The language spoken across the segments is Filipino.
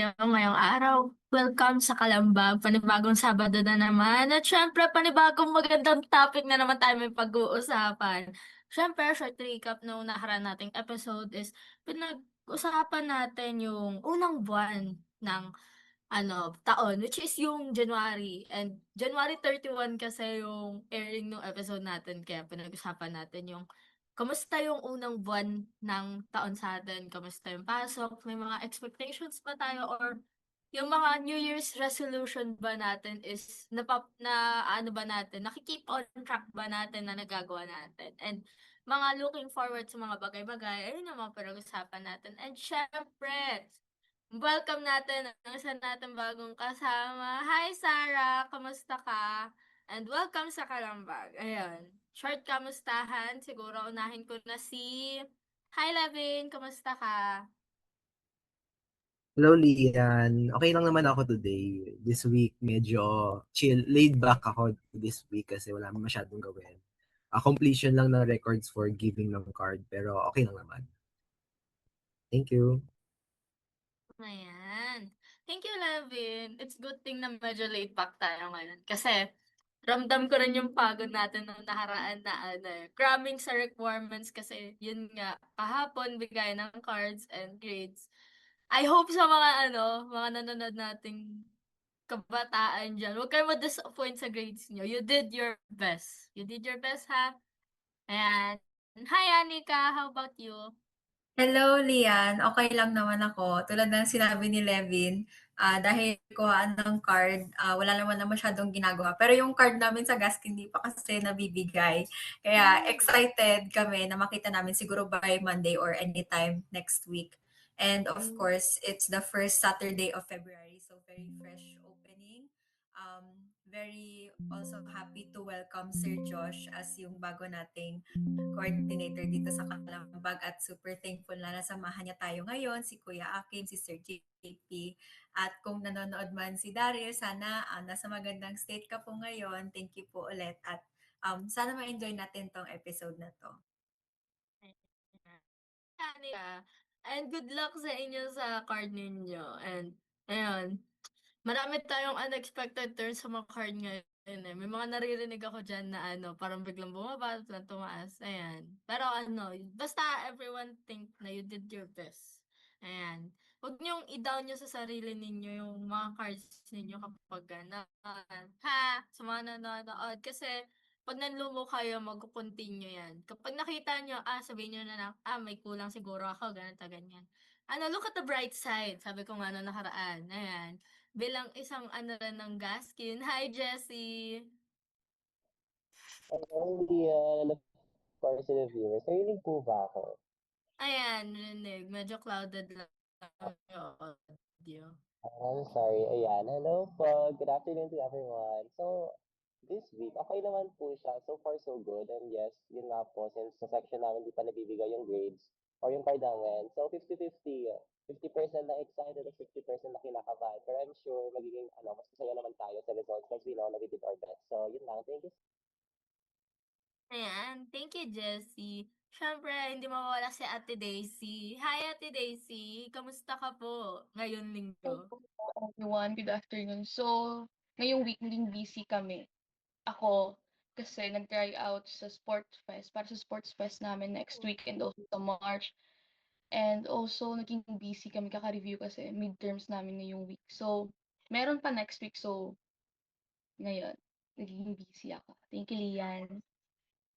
tayo ngayong araw. Welcome sa Kalambag, panibagong Sabado na naman. At syempre, panibagong magandang topic na naman tayo may pag-uusapan. Syempre, short recap nung nakaraan nating episode is pinag-usapan natin yung unang buwan ng taon, which is yung January. And January 31 kasi yung airing ng episode natin, kaya pinag-usapan natin yung kamusta yung unang buwan ng taon sa atin, kamusta yung pasok, may mga expectations ba tayo or yung mga New Year's resolution ba natin is na ano ba natin, nakikeep on track ba natin na nagagawa natin. And mga looking forward sa mga bagay-bagay, ayun yung mga pinag-usapan natin. And syempre, welcome natin ang isa natin bagong kasama. Hi Sarah, kamusta ka? And welcome sa Kalambag. Ayun, short kamustahan. Siguro unahin ko na si... Hi Levin, kamusta ka? Hello, Lian. Okay lang naman ako today. This week, medyo chill, laid back ako this week kasi wala masyadong gawin. Completion lang ng records for giving ng card, pero okay lang naman. Thank you. Ayan. Thank you, Levin. It's good thing na medyo laid back tayo ngayon. Kasi, ramdam ko rin yung pagod natin nung nakaraan na cramming sa requirements kasi yun nga, kahapon bigay ng cards and grades. I hope sa mga nanonood nating kabataan dyan, huwag kayo ma-disappoint sa grades nyo. You did your best. You did your best, ha? Ayan. Hi, Anika. How about you? Hello, Lian. Okay lang naman ako. Tulad ng sinabi ni Levin, dahil kuhaan ng card, wala naman na masyadong ginagawa. Pero yung card namin sa GASC hindi pa kasi nabibigay. Kaya excited kami na makita namin siguro by Monday or anytime next week. And of course, it's the first Saturday of February, so very fresh opening. Very also happy to welcome Sir Josh as yung bago nating coordinator dito sa Kalambag at super thankful na nasamahan niya tayo ngayon, si Kuya Akim, si Sir JP. At kung nanonood man si Daryl, sana nasa magandang state ka po ngayon. Thank you po ulit at sana ma-enjoy natin tong episode na to. Anika. And good luck sa inyo sa card ninyo. And, ayun, marami tayong unexpected turns sa mga card ngayon. May mga naririnig ako dyan na parang biglang bumaba, biglang tumaas. Ayan. Pero basta everyone think na you did your best. Ayan. Huwag niyong i-down nyo sa sarili ninyo yung mga cards ninyo kapag gano'n. Ha? Sa mga nanonood. Kasi pag nanlumo kayo, mag-continue yan. Kapag nakita nyo, sabihin nyo na lang, may kulang siguro ako, ganito, ganyan. Look at the bright side. Sabi ko nga nakaraan. Ayan. Bilang isang rin ng Gaskin. Hi, Jessie! Hindi, of course, the viewers. Narinig po ba ako? Ayan, rinig. Medyo clouded lang yung audio. I'm sorry. Ayan. Hello po. Good afternoon to everyone. So, this week, okay naman po siya. So far, so good. And yes, yun nga po, since sa section namin di pa nabibigay yung grades or yung card namin. So, 50-50. 50% na excited at 50% na kinakabahan. Pero I'm sure magiging, mas masaya naman tayo sa results because we know na we did our best. So, yun lang. Thank you. Ayan, thank you, Jessie. Siyempre, hindi mawawala si Ate Daisy. Hi, Ate Daisy! Kamusta ka po ngayon linggo? Everyone, good afternoon. So, ngayong week naging busy kami. Ako, kasi nag-try out sa Sports Fest, para sa Sports Fest namin next week and also sa March. And also, naging busy kami kaka-review kasi midterms namin ngayong week. So, meron pa next week. So, ngayon, naging busy ako. Thank you, Lian.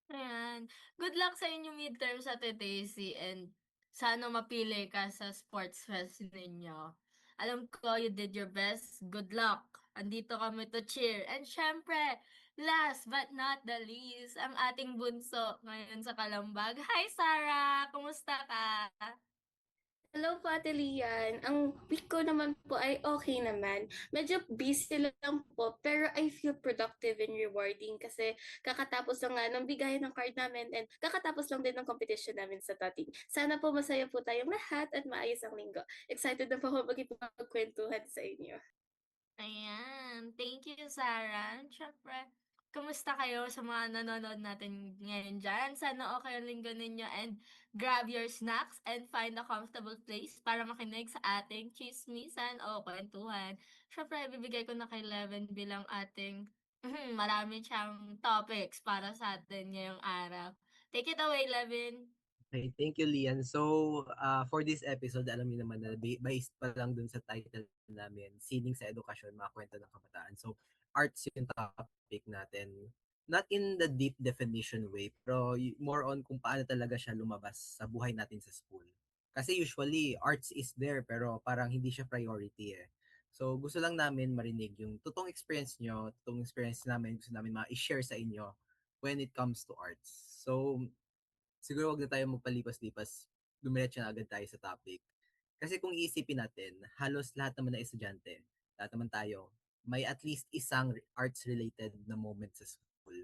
Ayan. Good luck sa inyong midterms, Ate Daisy, and sana mapili ka sa sports fest ninyo. Alam ko you did your best. Good luck. Andito kami to cheer. And syempre, last but not the least, ang ating bunso ngayon sa Kalambag. Hi, Sarah! Kumusta ka? Hello po, Ate Lian. Ang week ko naman po ay okay naman. Medyo busy lang po, pero I feel productive and rewarding kasi kakatapos lang nga ng bigayan ng card namin and kakatapos lang din ng competition namin sa tating. Sana po masaya po tayong lahat at maayos ang linggo. Excited na po ako magkikipagkwentuhan sa inyo. Ayan. Thank you, Sarah. And syempre, Kumusta kayo sa mga nanonood natin ngayon dyan? Sana okay ang linggo ninyo and grab your snacks and find a comfortable place para makinig sa ating chismisan o kwentuhan. Syempre, ibibigay ko na kay Leven bilang ating marami siyang topics para sa atin ngayong araw. Take it away, Levin. Okay, thank you, Lian. So, for this episode, alam niyo naman na based pa lang dun sa title namin, Sining sa Edukasyon, mga kwento ng kabataan. So, arts yung topic natin. Not in the deep definition way, pero more on kung paano talaga siya lumabas sa buhay natin sa school. Kasi usually, arts is there, pero parang hindi siya priority eh. So, gusto lang namin marinig yung totoong experience nyo, totoong experience namin, gusto namin ma-share sa inyo when it comes to arts. So, siguro wag na tayo magpalipas-lipas, dumiretso na agad tayo sa topic. Kasi kung iisipin natin, halos lahat naman na estudyante, lahat naman tayo, may at least isang arts-related na moment sa school.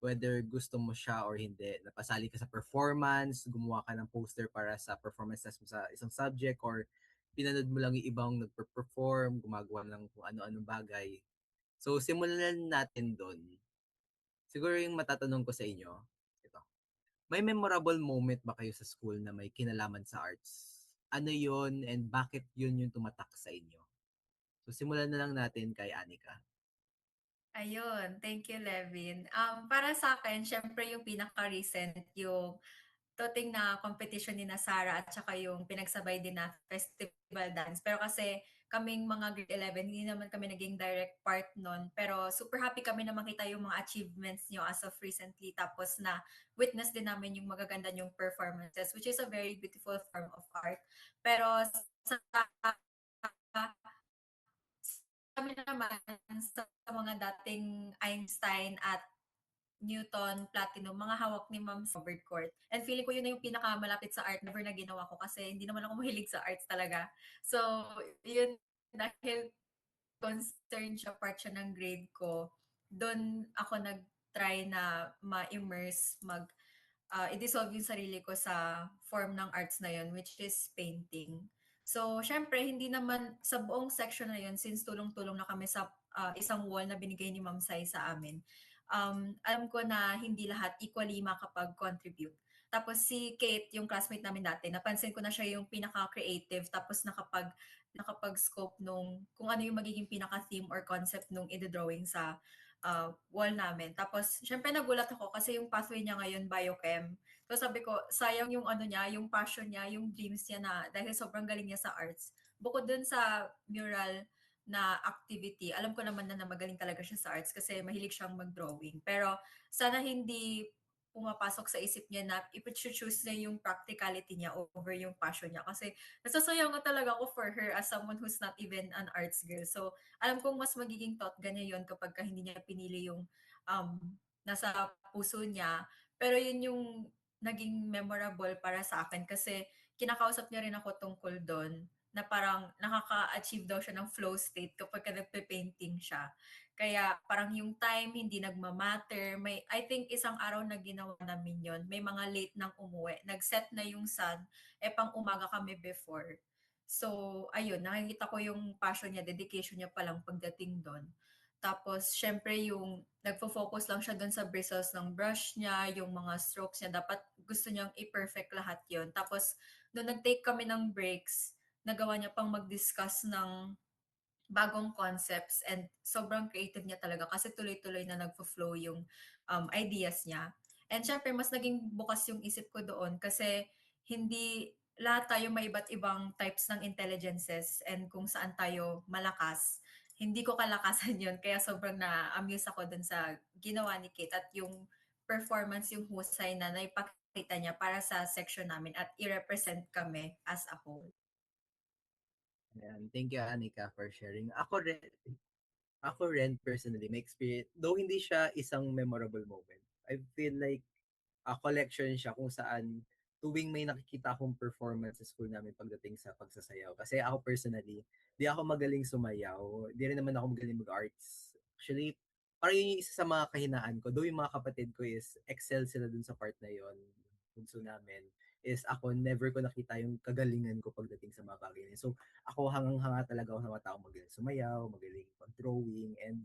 Whether gusto mo siya or hindi, napasali ka sa performance, gumawa ka ng poster para sa performance test mo sa isang subject, or pinanood mo lang yung ibang nagper-perform, gumagawa ng kung ano-anong bagay. So, simulan natin doon. Siguro yung matatanong ko sa inyo, ito. May memorable moment ba kayo sa school na may kinalaman sa arts? Ano yun and bakit yun yung tumatak sa inyo? So simulan na lang natin kay Anika. Ayun, thank you, Levin. Para sa akin, syempre yung pinaka-recent, yung toting na competition ni na Sarah at saka yung pinagsabay din na festival dance. Pero kasi kaming mga grade 11, hindi naman kami naging direct part nun. Pero super happy kami na makita yung mga achievements nyo as of recently. Tapos na witness din namin yung magaganda yung performances, which is a very beautiful form of art. Pero sa kami naman sa mga dating Einstein at Newton, Platinum, mga hawak ni Ma'am sa Robert Court. And feeling ko yun na yung pinakamalapit sa art never na ginawa ko kasi hindi naman ako mahilig sa arts talaga. So, yun, dahil concerned siya, part siya ng grade ko, doon ako nag-try na ma-immerse, i-dissolve yung sarili ko sa form ng arts na yun, which is painting. So, syempre, hindi naman sa buong section na yun, since tulong-tulong na kami sa isang wall na binigay ni Ma'am Sai sa amin, alam ko na hindi lahat equally makapag-contribute. Tapos si Kate, yung classmate namin dati, napansin ko na siya yung pinaka-creative, tapos nakapag-scope nung kung ano yung magiging pinaka-theme or concept nung i-drawing sa wall namin. Tapos, syempre nagulat ako kasi yung pathway niya ngayon, biochem. So sabi ko, sayang yung ano niya, yung passion niya, yung dreams niya na dahil sobrang galing niya sa arts. Bukod dun sa mural na activity, alam ko naman na magaling talaga siya sa arts kasi mahilig siyang mag-drawing. Pero sana hindi pumapasok sa isip niya na i-choose niya yung practicality niya over yung passion niya. Kasi nasasayangan talaga ako for her as someone who's not even an arts girl. So, alam kong mas magiging totga niya yun kapag hindi niya pinili yung um, nasa puso niya. Pero yun yung naging memorable para sa akin kasi kinakausap niya rin ako tungkol doon na parang nakaka-achieve daw siya ng flow state kapag nagpe-painting siya. Kaya parang yung time hindi nagma-matter. I think isang araw na ginawa namin yon. May mga late nang umuwi. Nag-set na yung sun. Pang umaga kami before. So, ayun, nakikita ko yung passion niya, dedication niya palang pagdating doon. Tapos, syempre yung nagfo-focus lang siya doon sa bristles ng brush niya, yung mga strokes niya. Dapat gusto niyang i-perfect lahat yon. Tapos, nung nag-take kami ng breaks, nagawa niya pang mag-discuss ng bagong concepts and sobrang creative niya talaga kasi tuloy-tuloy na nagfo-flow yung ideas niya. And syempre, mas naging bukas yung isip ko doon kasi hindi lahat tayo may iba't ibang types ng intelligences and kung saan tayo malakas. Hindi ko kalakasan yun, kaya sobrang na-amuse ako dun sa ginawa ni Kate at yung performance, yung husay na naipakita niya para sa section namin at i-represent kami as a whole. Ayan. Thank you, Anika, for sharing. Ako rin personally, may experience, though hindi siya isang memorable moment, I feel like a collection siya kung saan tuwing may nakikita akong performance sa school namin pagdating sa pagsasayaw. Kasi ako personally, di ako magaling sumayaw. Di rin naman ako magaling mag-arts. Actually, parang yun yung isa sa mga kahinaan ko. Though yung mga kapatid ko is excel sila dun sa part na yon, bunso namin, is ako never ko nakita yung kagalingan ko pagdating sa mga bagay na yun. So, ako hangang-hanga talaga ako sa mga tao magaling sumayaw, magaling mag-drawing, and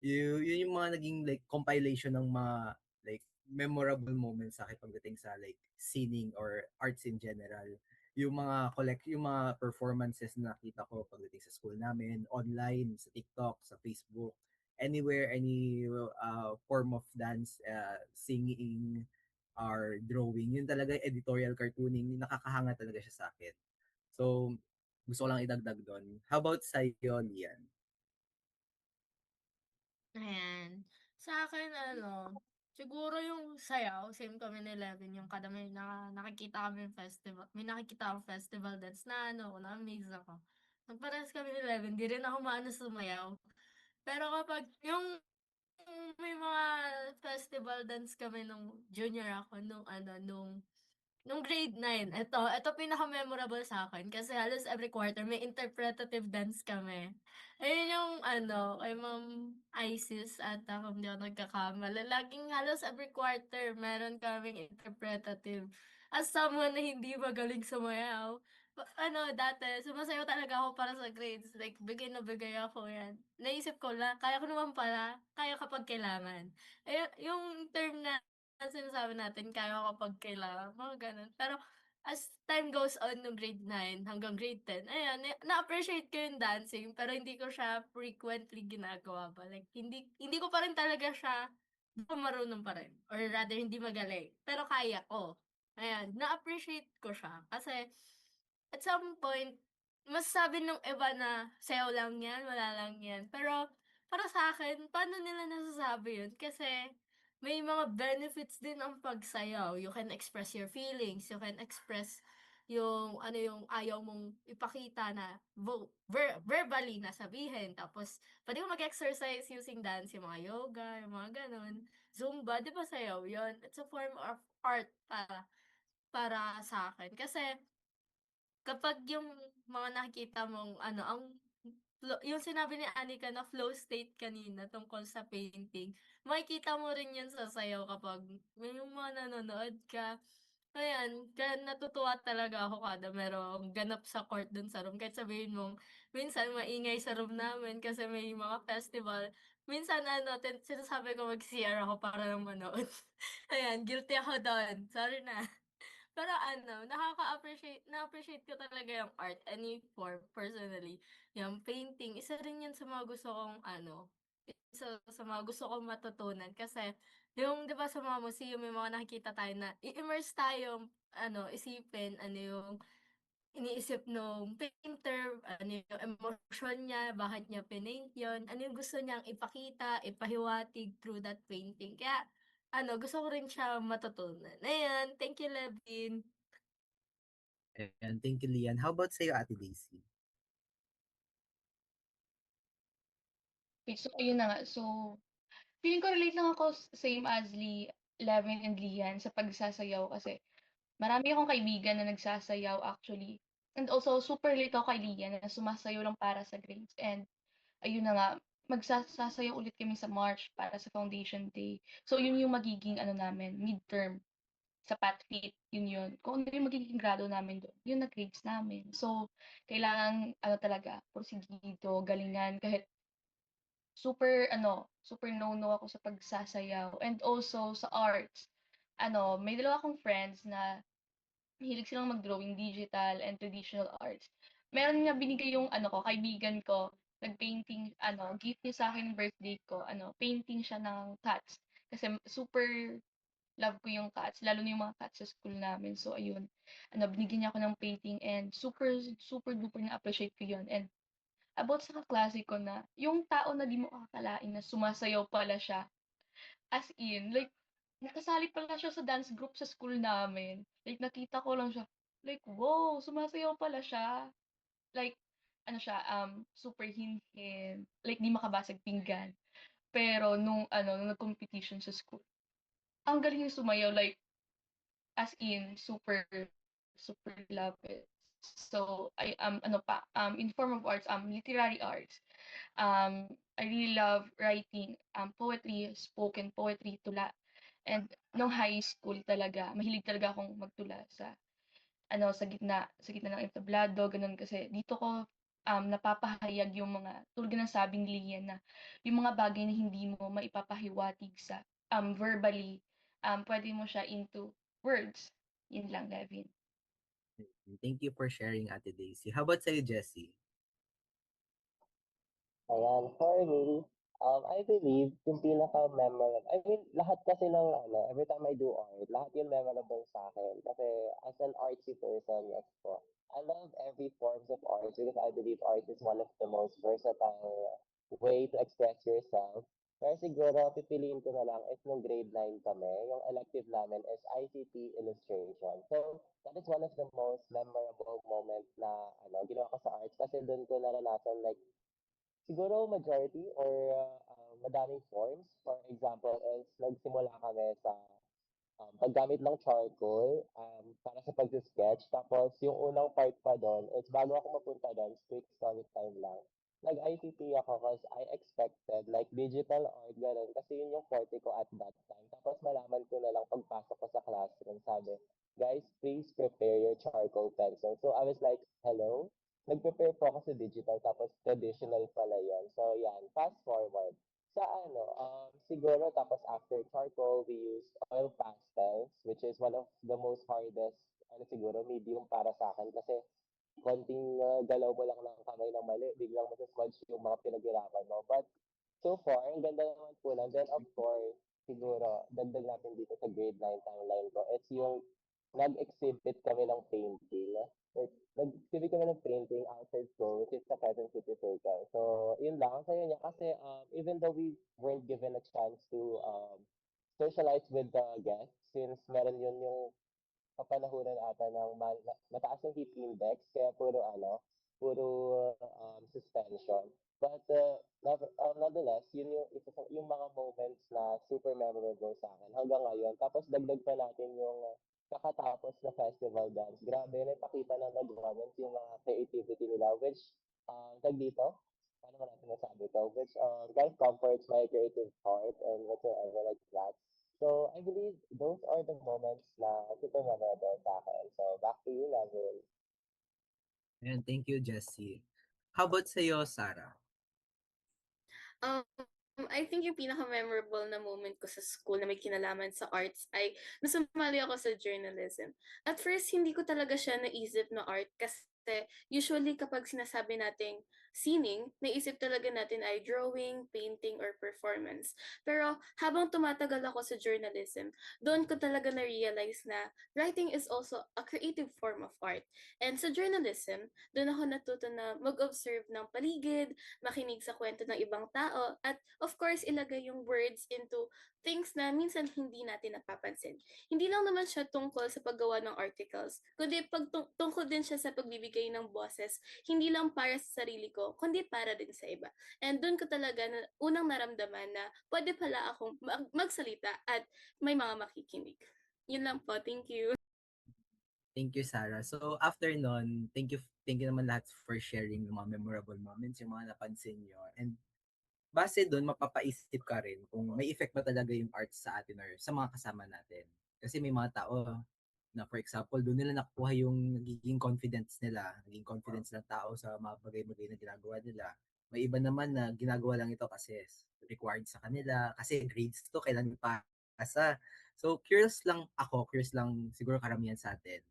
Yun yung mga naging like compilation ng mga like memorable moments sa akin pagdating sa like singing or arts in general. Yung mga performances na nakita ko pagdating sa school namin, online, sa TikTok, sa Facebook, anywhere, any form of dance, singing, or drawing. Yun talaga editorial cartooning, nakakahanga talaga siya sa akin. So, gusto ko lang idagdag doon. How about sa'yo, Lian? Ayan. Sa akin siguro yung sayaw, same kami ni Levin, yung kada nakikita kami festival, may nakikita akong festival dance na na-amaze ako. Nagparehas kami ni Levin, di rin ako maano sumayaw. Pero kapag yung may mga festival dance kami nung junior ako, nung grade 9, ito pinaka-memorable sa akin kasi halos every quarter may interpretative dance kami. Ayun yung kay Ma'am Isis ata kung di ako nagkakamali. Laging halos every quarter meron kaming interpretative. As someone na hindi magaling sumayaw, dati sumasayaw talaga ako para sa grades. Like, bigay na bigay ako yan. Naisip ko lang, kaya ko naman pala, kaya kapag kailangan. Yung term na sinasabi natin kaya kapag kailangan, mga gano'n. Pero as time goes on nung grade 9 hanggang grade 10, ayan, na-appreciate ko yung dancing pero hindi ko siya frequently ginagawa pa. Like, hindi ko pa rin talaga siya, hindi ko marunong pa rin. Or rather, hindi magaling. Pero kaya ko. Ayan, na-appreciate ko siya. Kasi, at some point, masasabi nung iba na sayaw lang yan, wala lang yan. Pero, para sa akin, paano nila nasasabi yun? Kasi, may mga benefits din ang pagsayaw. You can express your feelings, you can express yung ayaw mong ipakita na verbally na sabihin. Tapos, pwede mo mag-exercise using dance, yung mga yoga, yung mga ganun. Zumba, di ba sayaw yun? It's a form of art para sa akin. Kasi, kapag yung mga nakikita mong yung sinabi ni Anika na flow state kanina tungkol sa painting, makikita mo rin yun sa sayaw kapag may yung mga nanonood ka. Ayan, kaya natutuwa talaga ako kada merong ganap sa court dun sa room. Kahit sabihin mong, minsan maingay sa room namin kasi may mga festival. Minsan sinasabi ko mag-CR ako para lang manood. Ayan, guilty ako doon. Sorry na. Pero na-appreciate ko talaga yung art, any form, personally. Yung painting, isa rin yan sa mga gusto kong isa sa mga gusto kong matutunan. Kasi, yung, di ba sa mga museum, may mga nakikita tayo na, i-immerse tayo, isipin, ano yung iniisip nung painter, ano yung emosyon niya, bakit niya pinaint yun, ano yung gusto niyang ipakita, ipahiwatig through that painting. Kaya, gusto ko rin siya matutunan. Ayan, thank you, Levin. And thank you, Lian. How about sa'yo, Ate Daisy? Okay, so ayun na nga. So, feeling ko relate lang ako same as Levin and Lian sa pagsasayaw kasi marami akong kaibigan na nagsasayaw actually. And also, super relate ako kay Lian na sumasayaw lang para sa grades. And ayun na nga, magsasayaw ulit kami sa March para sa Foundation Day. So, yun yung magiging namin, midterm sa Patfit, yun. Kung ano yung magiging grado namin doon, yun na grades namin. So, kailangan, talaga, porsigido, galingan, kahit super no-no ako sa pagsasayaw. And also, sa arts, may dalawa akong friends na mahilig silang mag-drawing digital and traditional arts. Meron nga binigay yung kaibigan ko, nag-painting, gift niya sa akin ng birthday ko, painting siya ng cats. Kasi super love ko yung cats, lalo na yung mga cats sa school namin. So, ayun, binigyan niya ako ng painting and super, super duper na-appreciate ko yun. And about sa kaklase ko na, yung tao na di mo akalain na sumasayaw pala siya. As in, like, nakasali pala siya sa dance group sa school namin. Like, nakita ko lang siya. Like, wow, sumasayaw pala siya. Like, super hinhin. Like, di makabasag pinggan. Pero, nung nag-competition sa school, ang galing yung sumayaw. Like, as in, super, super love it. So, in form of arts, literary arts. I really love writing, poetry, spoken poetry, tula. And nung high school talaga, mahilig talaga akong magtula sa gitna ng entablado, ganun kasi dito ko napapahayag yung mga tulad ng sabi ni Lian na yung mga bagay na hindi mo maipapahiwatig sa verbally, pwede mo siya into words. Yun lang, Levin. Thank you for sharing, Ate Daisy. How about sa'yo, Jessie? Ayan, for me, I believe yung pinaka-memorable, I mean, lahat kasi ng, every time I do art, lahat yung memorable sa akin. Kasi as an artsy person, yes po, I love every forms of art because I believe art is one of the most versatile way to express yourself. Pero siguro, pipiliin ko na lang is nung grade 9 kami, yung elective namin is ICT illustration. So, that is one of the most memorable moment na ginawa ko sa arts kasi doon ko naranasan like siguro majority or madaming forms. For example, is nagsimula kami sa paggamit ng charcoal para sa pag-sketch. Tapos yung unang part pa doon is bago ako mapunta doon, quick story time lang. Nag-ICT ako because I expected like digital art, ganun. Kasi yun yung forte ko at that time. Tapos malaman ko na lang pagpasok ko sa classroom, sabi, guys, please prepare your charcoal pencil. So I was like, hello? Nag-prepare po ako sa digital tapos traditional pala yan. So yan, fast forward sa siguro tapos after charcoal, we use oil pastels, which is one of the most hardest, siguro, medium para sa akin kasi konting galaw mo lang ng kamay ng mali, biglang masasmudge yung mga pinaghirapan mo. But so far, ang ganda naman po lang. Then of course, siguro, dagdag natin dito sa grade 9 timeline ko, it's yung nag-exhibit kami ng painting. Like, nag-exhibit kami ng painting outside school, which is sa Quezon City Circle. So, yun lang. Ang saya niya kasi even though we weren't given a chance to socialize with the guests, since meron yun yung kapanahunan ata ng mataas yung heat index, kaya puro suspension. But nonetheless, yun yung isa yung mga moments na super memorable sa akin hanggang ngayon. Tapos dagdag pa natin yung kakatapos na festival dance. Grabe, napakita ng nag-comments yung mga creativity nila, which, tag dito, paano mo natin masabi to, which kind of comforts my creative heart and whatsoever like that. So, I believe those are the moments na super memorable sa akin. So, back to you, Lavin. And thank you, Jessie. How about sa'yo, Sarah? Um, I think yung pinaka-memorable na moment ko sa school na may kinalaman sa arts ay nasumali ako sa journalism. At first, hindi ko talaga siya naisip na art kasi usually kapag sinasabi nating sining, naisip talaga natin ay drawing, painting, or performance. Pero habang tumatagal ako sa journalism, doon ko talaga na-realize na writing is also a creative form of art. And sa journalism, doon ako natuto na mag-observe ng paligid, makinig sa kwento ng ibang tao, at of course, ilagay yung words into things na minsan hindi natin napapansin. Hindi lang naman siya tungkol sa paggawa ng articles, kundi tungkol din siya sa pagbibigay ng boses, hindi lang para sa sarili ko, kundi para din sa iba. And doon ko talaga unang naramdaman na pwede pala akong magsalita at may mga makikinig. Yun lang po. Thank you. Thank you, Sarah. So, after nun, thank you naman lahat for sharing yung mga memorable moments, yung mga napansin nyo. And base doon, mapapaisip ka rin kung may effect ba talaga yung arts sa atin or sa mga kasama natin. Kasi may mga tao na, for example, doon nila nakuha yung naging confidence ng tao sa mga bagay-bagay na ginagawa nila. May iba naman na ginagawa lang ito kasi required sa kanila, kasi grades to, kailan ipasa. So, curious lang siguro karamihan sa atin.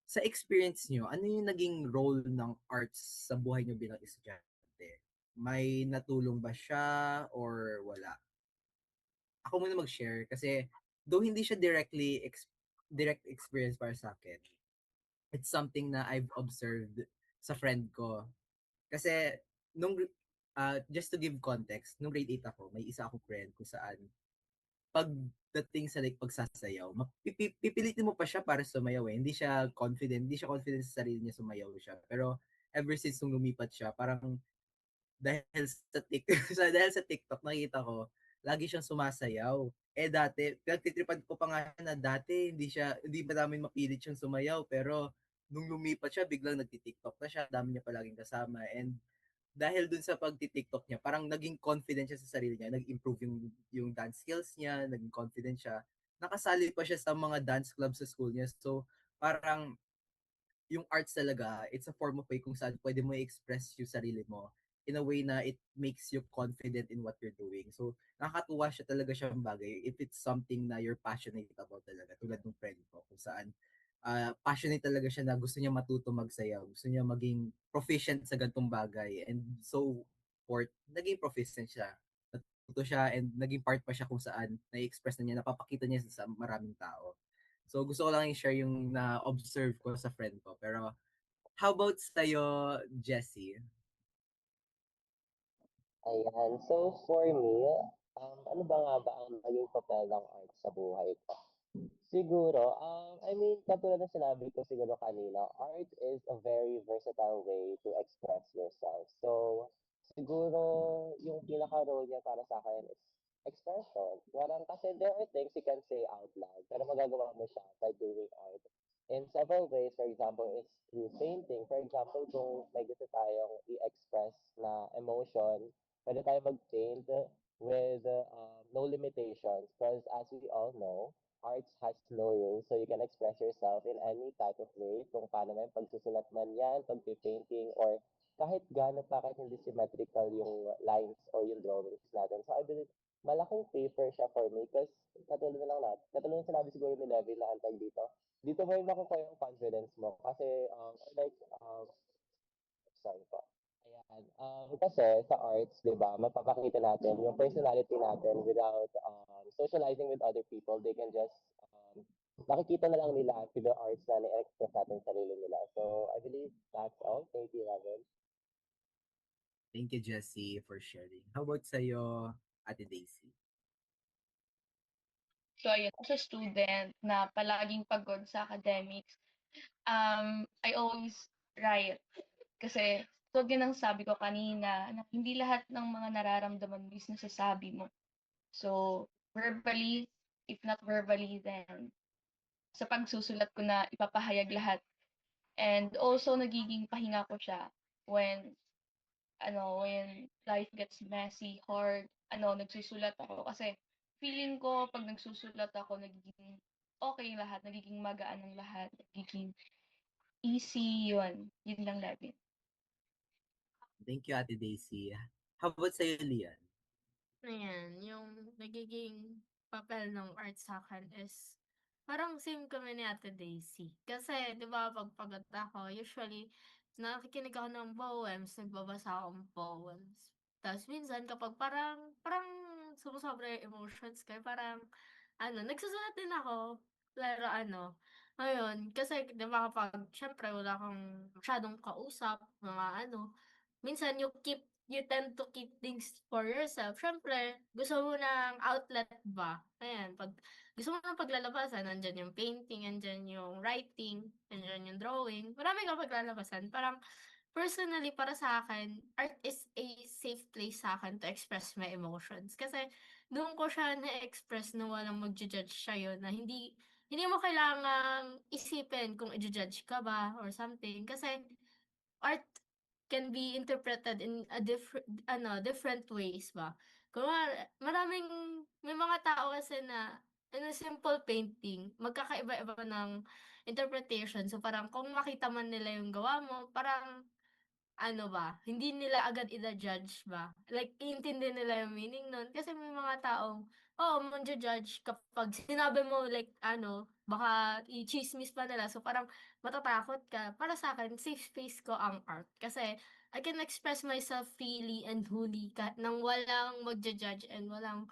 Sa experience nyo, ano yung naging role ng arts sa buhay nyo bilang estudyante? May natulong ba siya or wala? Ako muna mag-share kasi though hindi siya direct experience para sa akin, it's something na I've observed sa friend ko. Kasi just to give context, nung grade 8 ako, may isa akong friend kung saan pagdating sa like pagsasayaw, pipilitin mo pa siya para sumayaw eh. Hindi siya confident sa sarili niya sumayaw siya. Pero ever since nung lumipat siya, parang dahil sa TikTok, dahil sa TikTok nakita ko, lagi siyang sumasayaw. Eh dati, pinagtitripan ko pa nga na dati hindi pa namin mapilit siyang sumayaw, pero nung lumipat siya, biglang nagti-TikTok na siya, dami niya palaging kasama. And dahil dun sa pagti-TikTok niya, parang naging confident siya sa sarili niya, nag-improve yung dance skills niya, naging confident siya. Nakasali pa siya sa mga dance club sa school niya. So, parang yung arts talaga, it's a form of way kung saan pwede mo i-express yung sarili mo in a way na it makes you confident in what you're doing. So, nakakatuwa siya talaga siyang bagay if it's something na you're passionate about talaga, tulad ng friend ko, kung saan passionate talaga siya na gusto niya matuto magsayaw, gusto niya maging proficient sa gantong bagay, and so naging proficient siya. Natuto siya and naging part pa siya kung saan na-express na niya, napapakita niya sa maraming tao. So gusto ko lang i-share yung na-observe ko sa friend ko. Pero how about sa'yo, Jessie? Ayan. So, for me, ano ba nga ba ang naging papel ng art sa buhay ko? Siguro, I mean, katulad ng sinabi ko siguro kanina, art is a very versatile way to express yourself. So, siguro, yung pinaka-role niya para sa akin is expression. Parang kasi there are things you can say out loud, pero magagawa mo siya by doing art. In several ways, for example, is through painting. For example, kung may gusto tayong i-express na emotion, pwede tayo mag-paint with no limitations. Because as we all know, arts has no rules, so you can express yourself in any type of way. Kung paano man, pagsusulat man yan, pag-painting, or kahit gaano pa, kahit hindi symmetrical yung lines or yung drawings natin. So I believe, malaking favor siya for me because katulad na lang natin, katulad na sinabi siguro ni Levin na antag dito mo yung makukuha yung confidence mo. Kasi, sorry po. Ayan. Kasi sa arts, di ba, mapapakita natin yung personality natin without socializing with other people. They can just, nakikita na lang nila through the arts na na-express natin sarili nila. So, I believe that's all. Thank you, Robin. Thank you, Jessie, for sharing. How about sa'yo, Ate Daisy? So, ayun, as a student na palaging pagod sa academics, I always write. Kasi, so yun ang sabi ko kanina, na hindi lahat ng mga nararamdaman mo is nasasabi mo. So, verbally, if not verbally, then sa pagsusulat ko na ipapahayag lahat. And also, nagiging pahinga ko siya when, when life gets messy, hard, nagsusulat ako. Kasi, feeling ko, pag nagsusulat ako, nagiging okay lahat, nagiging magaan ang lahat, nagiging easy, yun. Yun lang lagi. Thank you, Ate Daisy. How about sa'yo, Lian? Ayan, yung nagiging papel ng art sa akin is parang same kami ni Ate Daisy. Kasi, di ba, pag pagod ako, usually, nakikinig ako ng poems, nagbabasa ako ng poems. Tapos minsan, kapag parang sumusobra yung emotions ko, parang, nagsusulat din ako. Pero ngayon, kasi, di ba, kapag, syempre, wala kang masyadong kausap, mga minsan you tend to keep things for yourself. Siyempre, gusto mo ng outlet ba? Ayan, pag gusto mo ng paglalabasan, nandyan yung painting, nandyan yung writing, nandyan yung drawing. Marami kang paglalabasan. Parang, personally, para sa akin, art is a safe place sa akin to express my emotions. Kasi, doon ko siya na-express na walang mag-judge sa'yo na hindi mo kailangang isipin kung i-judge ka ba or something. Kasi, art can be interpreted in a different ways ba. Kunwari, may mga tao kasi na in a simple painting, magkakaiba-iba ng interpretation. So parang kung makita man nila yung gawa mo, parang hindi nila agad ida-judge ba? Like, iintindi nila yung meaning nun. Kasi may mga taong, oo, mangja-judge kapag sinabi mo, like, baka i-chismis pa nila. So, parang matatakot ka. Para sa akin, safe space ko ang art. Kasi, I can express myself freely and wholly nang walang magja-judge and walang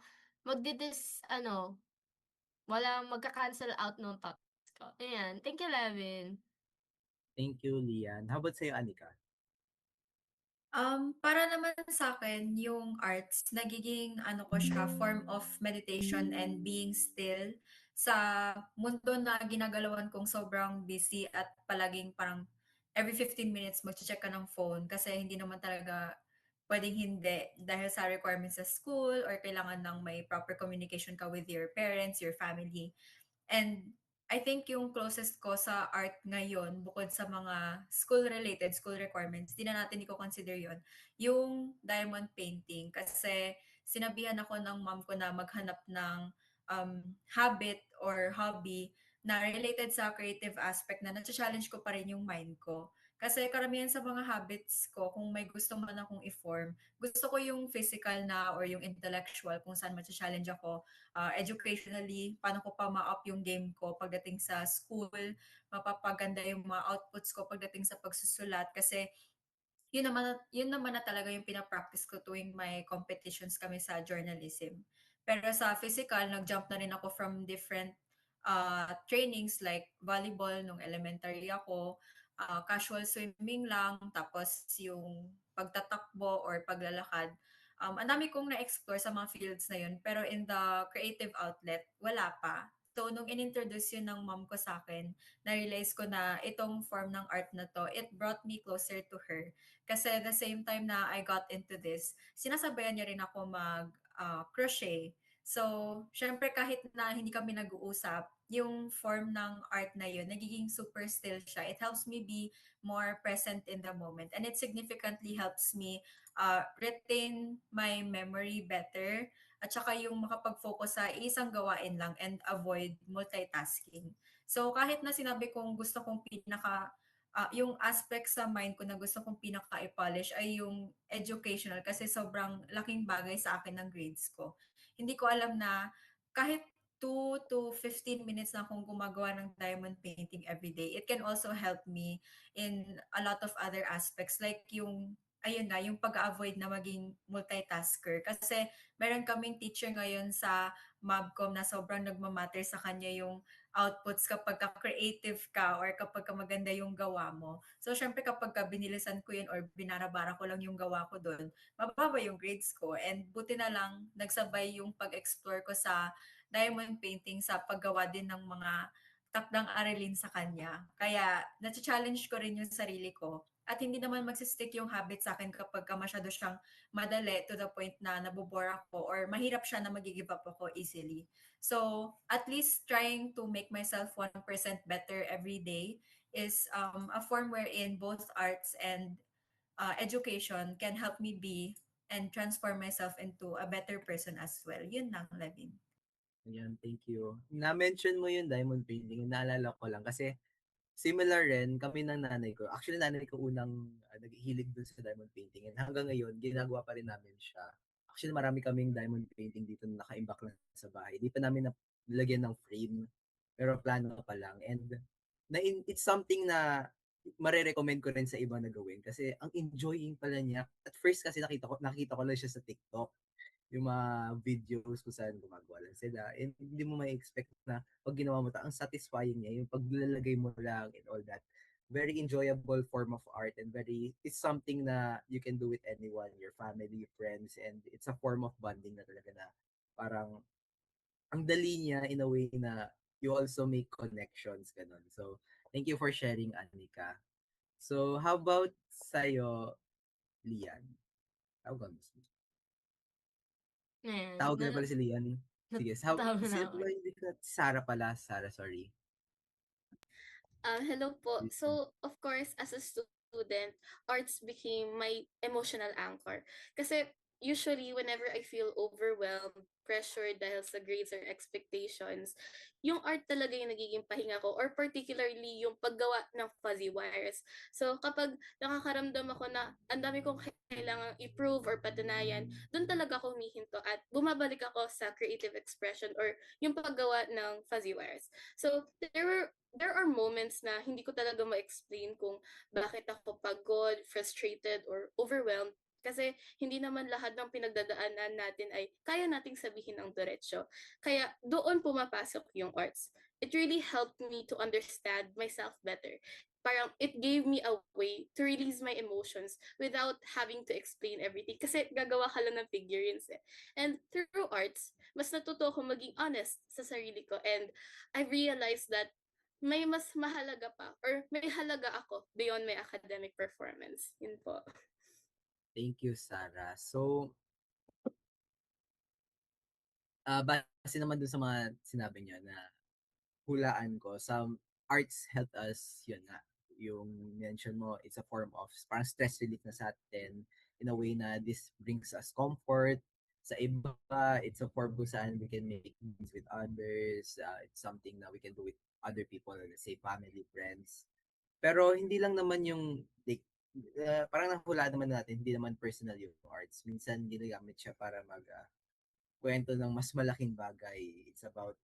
magka-cancel out ng thoughts ko. Ayan. Thank you, Levin. Thank you, Lian. How about sa'yo, Anika? Para naman sa akin, yung arts, nagiging ko siya, form of meditation and being still sa mundo na ginagalawan kong sobrang busy at palaging parang every 15 minutes magche-check ka ng phone kasi hindi naman talaga pwedeng hindi dahil sa requirements sa school or kailangan ng may proper communication ka with your parents, your family. And I think yung closest ko sa art ngayon, bukod sa mga school-related, school requirements, di na natin i-consider yon yung diamond painting. Kasi sinabihan ako ng mom ko na maghanap ng habit or hobby na related sa creative aspect na na-challenge ko pa rin yung mind ko. Kasi karamihan sa mga habits ko, kung may gusto man akong i-form, gusto ko yung physical na or yung intellectual kung saan ma-challenge ako educationally, paano ko pa ma-up yung game ko pagdating sa school, mapapaganda yung mga outputs ko pagdating sa pagsusulat kasi yun naman na talaga yung pina-practice ko tuwing may competitions kami sa journalism. Pero sa physical, nag-jump na rin ako from different trainings like volleyball nung elementary ako, casual swimming lang, tapos yung pagtatakbo or paglalakad. Ang dami kong na-explore sa mga fields na yun, pero in the creative outlet, wala pa. So, nung in-introduce yun ng mom ko sa akin, na-realize ko na itong form ng art na to, it brought me closer to her. Kasi the same time na I got into this, sinasabayan niya rin ako mag-crochet. So, syempre kahit na hindi kami nag-uusap, yung form ng art na yun, nagiging super still siya. It helps me be more present in the moment. And it significantly helps me retain my memory better. At saka yung makapag-focus sa isang gawain lang and avoid multitasking. So, kahit na sinabi kong gusto kong yung aspect sa mind ko na gusto kong pinaka-i-polish ay yung educational kasi sobrang laking bagay sa akin ng grades ko. Hindi ko alam na kahit 2 to 15 minutes na akong gumagawa ng diamond painting every day, it can also help me in a lot of other aspects like yung ayun na, yung pag-avoid na maging multitasker. Kasi meron kaming teacher ngayon sa Mabcom na sobrang nagmamatter sa kanya yung outputs kapag ka-creative ka or kapag ka maganda yung gawa mo. So, syempre kapag ka binilisan ko yun or binarabara ko lang yung gawa ko doon, mababa yung grades ko. And buti na lang, nagsabay yung pag-explore ko sa diamond painting sa paggawa din ng mga takdang aralin sa kanya. Kaya, na-challenge ko rin yung sarili ko. At hindi naman magsistick yung habit sa akin kapag ka masyado siyang madali to the point na nabobore ako or mahirap siya na mag-give up ako easily. So, at least trying to make myself 1% better every day is a form wherein both arts and education can help me be and transform myself into a better person as well. Yun lang, Levin. Ayan, thank you. Na-mention mo yung diamond painting, naalala ko lang kasi similar rin kami ng nanay ko. Actually, nanay ko unang naghihilig dun sa diamond painting and hanggang ngayon, ginagawa pa rin namin siya. Actually, marami kaming diamond painting dito na nakaimbak lang sa bahay. Di pa namin nalagyan ng frame, pero plano pa lang. And it's something na mare-recommend ko rin sa iba na gawin kasi ang enjoying pala niya. At first kasi nakita ko lang siya sa TikTok yung mga videos kung saan gumagawa lang sila. And hindi mo may expect na pag ginawa mo ang satisfying niya, yung paglalagay mo lang and all that. Very enjoyable form of art and it's something na you can do with anyone, your family, friends, and it's a form of bonding na talaga na parang ang dali niya in a way na you also make connections, ganun. So, thank you for sharing, Anika. So, how about sa'yo, Lian? Tawag mo. Ayan, Tawag na pala si Lian. Sige, natawag na sino ako. ba hindi ka? Sarah pala. Sarah, sorry. Hello po. Please. So, of course, as a student, arts became my emotional anchor. Kasi usually, whenever I feel overwhelmed, pressured dahil sa grades or expectations, yung art talaga yung nagiging pahinga ko or particularly yung paggawa ng fuzzy wires. So, kapag nakakaramdam ako na ang dami kong kailangang i-prove or patunayan, doon talaga ako humihinto at bumabalik ako sa creative expression or yung paggawa ng fuzzy wires. So, there are moments na hindi ko talaga ma-explain kung bakit ako pagod, frustrated, or overwhelmed. Kasi hindi naman lahat ng pinagdadaanan natin ay kaya nating sabihin ng diretsyo. Kaya doon pumapasok yung arts. It really helped me to understand myself better. Parang it gave me a way to release my emotions without having to explain everything. Kasi gagawa ka lang ng figurines eh. And through arts, mas natuto ako maging honest sa sarili ko. And I realized that may mas mahalaga pa or may halaga ako beyond my academic performance. Yun po. Thank you, Sarah. So, base naman dun sa mga sinabi niyo na hulaan ko, some arts help us, yun nga, yung mention mo, it's a form of parang stress relief na sa atin in a way na this brings us comfort. Sa iba, it's a form kung saan we can make things with others. It's something na we can do with other people, let's say family, friends. Pero hindi lang naman yung like, parang nahula naman natin, hindi naman personal yung arts. Minsan ginagamit siya para kwento ng mas malaking bagay. It's about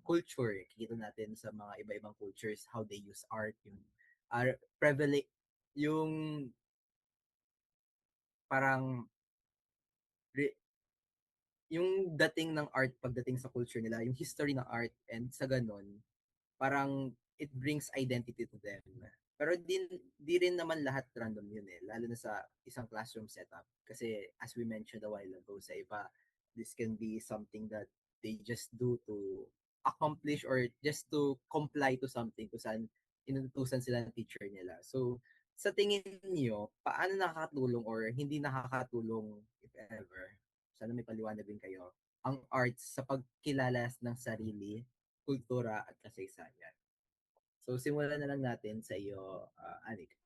culture. Kita natin sa mga iba-ibang cultures how they use art, yung privilege, yung parang re- yung dating ng art pagdating sa culture nila, yung history ng art, and sa ganun, parang it brings identity to them. Pero di rin naman lahat random yun eh, lalo na sa isang classroom setup. Kasi as we mentioned a while ago, sa iba, this can be something that they just do to accomplish or just to comply to something kung saan inutusan sila ng teacher nila. So, sa tingin niyo, paano nakakatulong or hindi nakakatulong, if ever, sana may paliwanag din kayo, ang arts sa pagkilala ng sarili, kultura at kasaysayan. So simulan na lang natin sa iyo, Anika.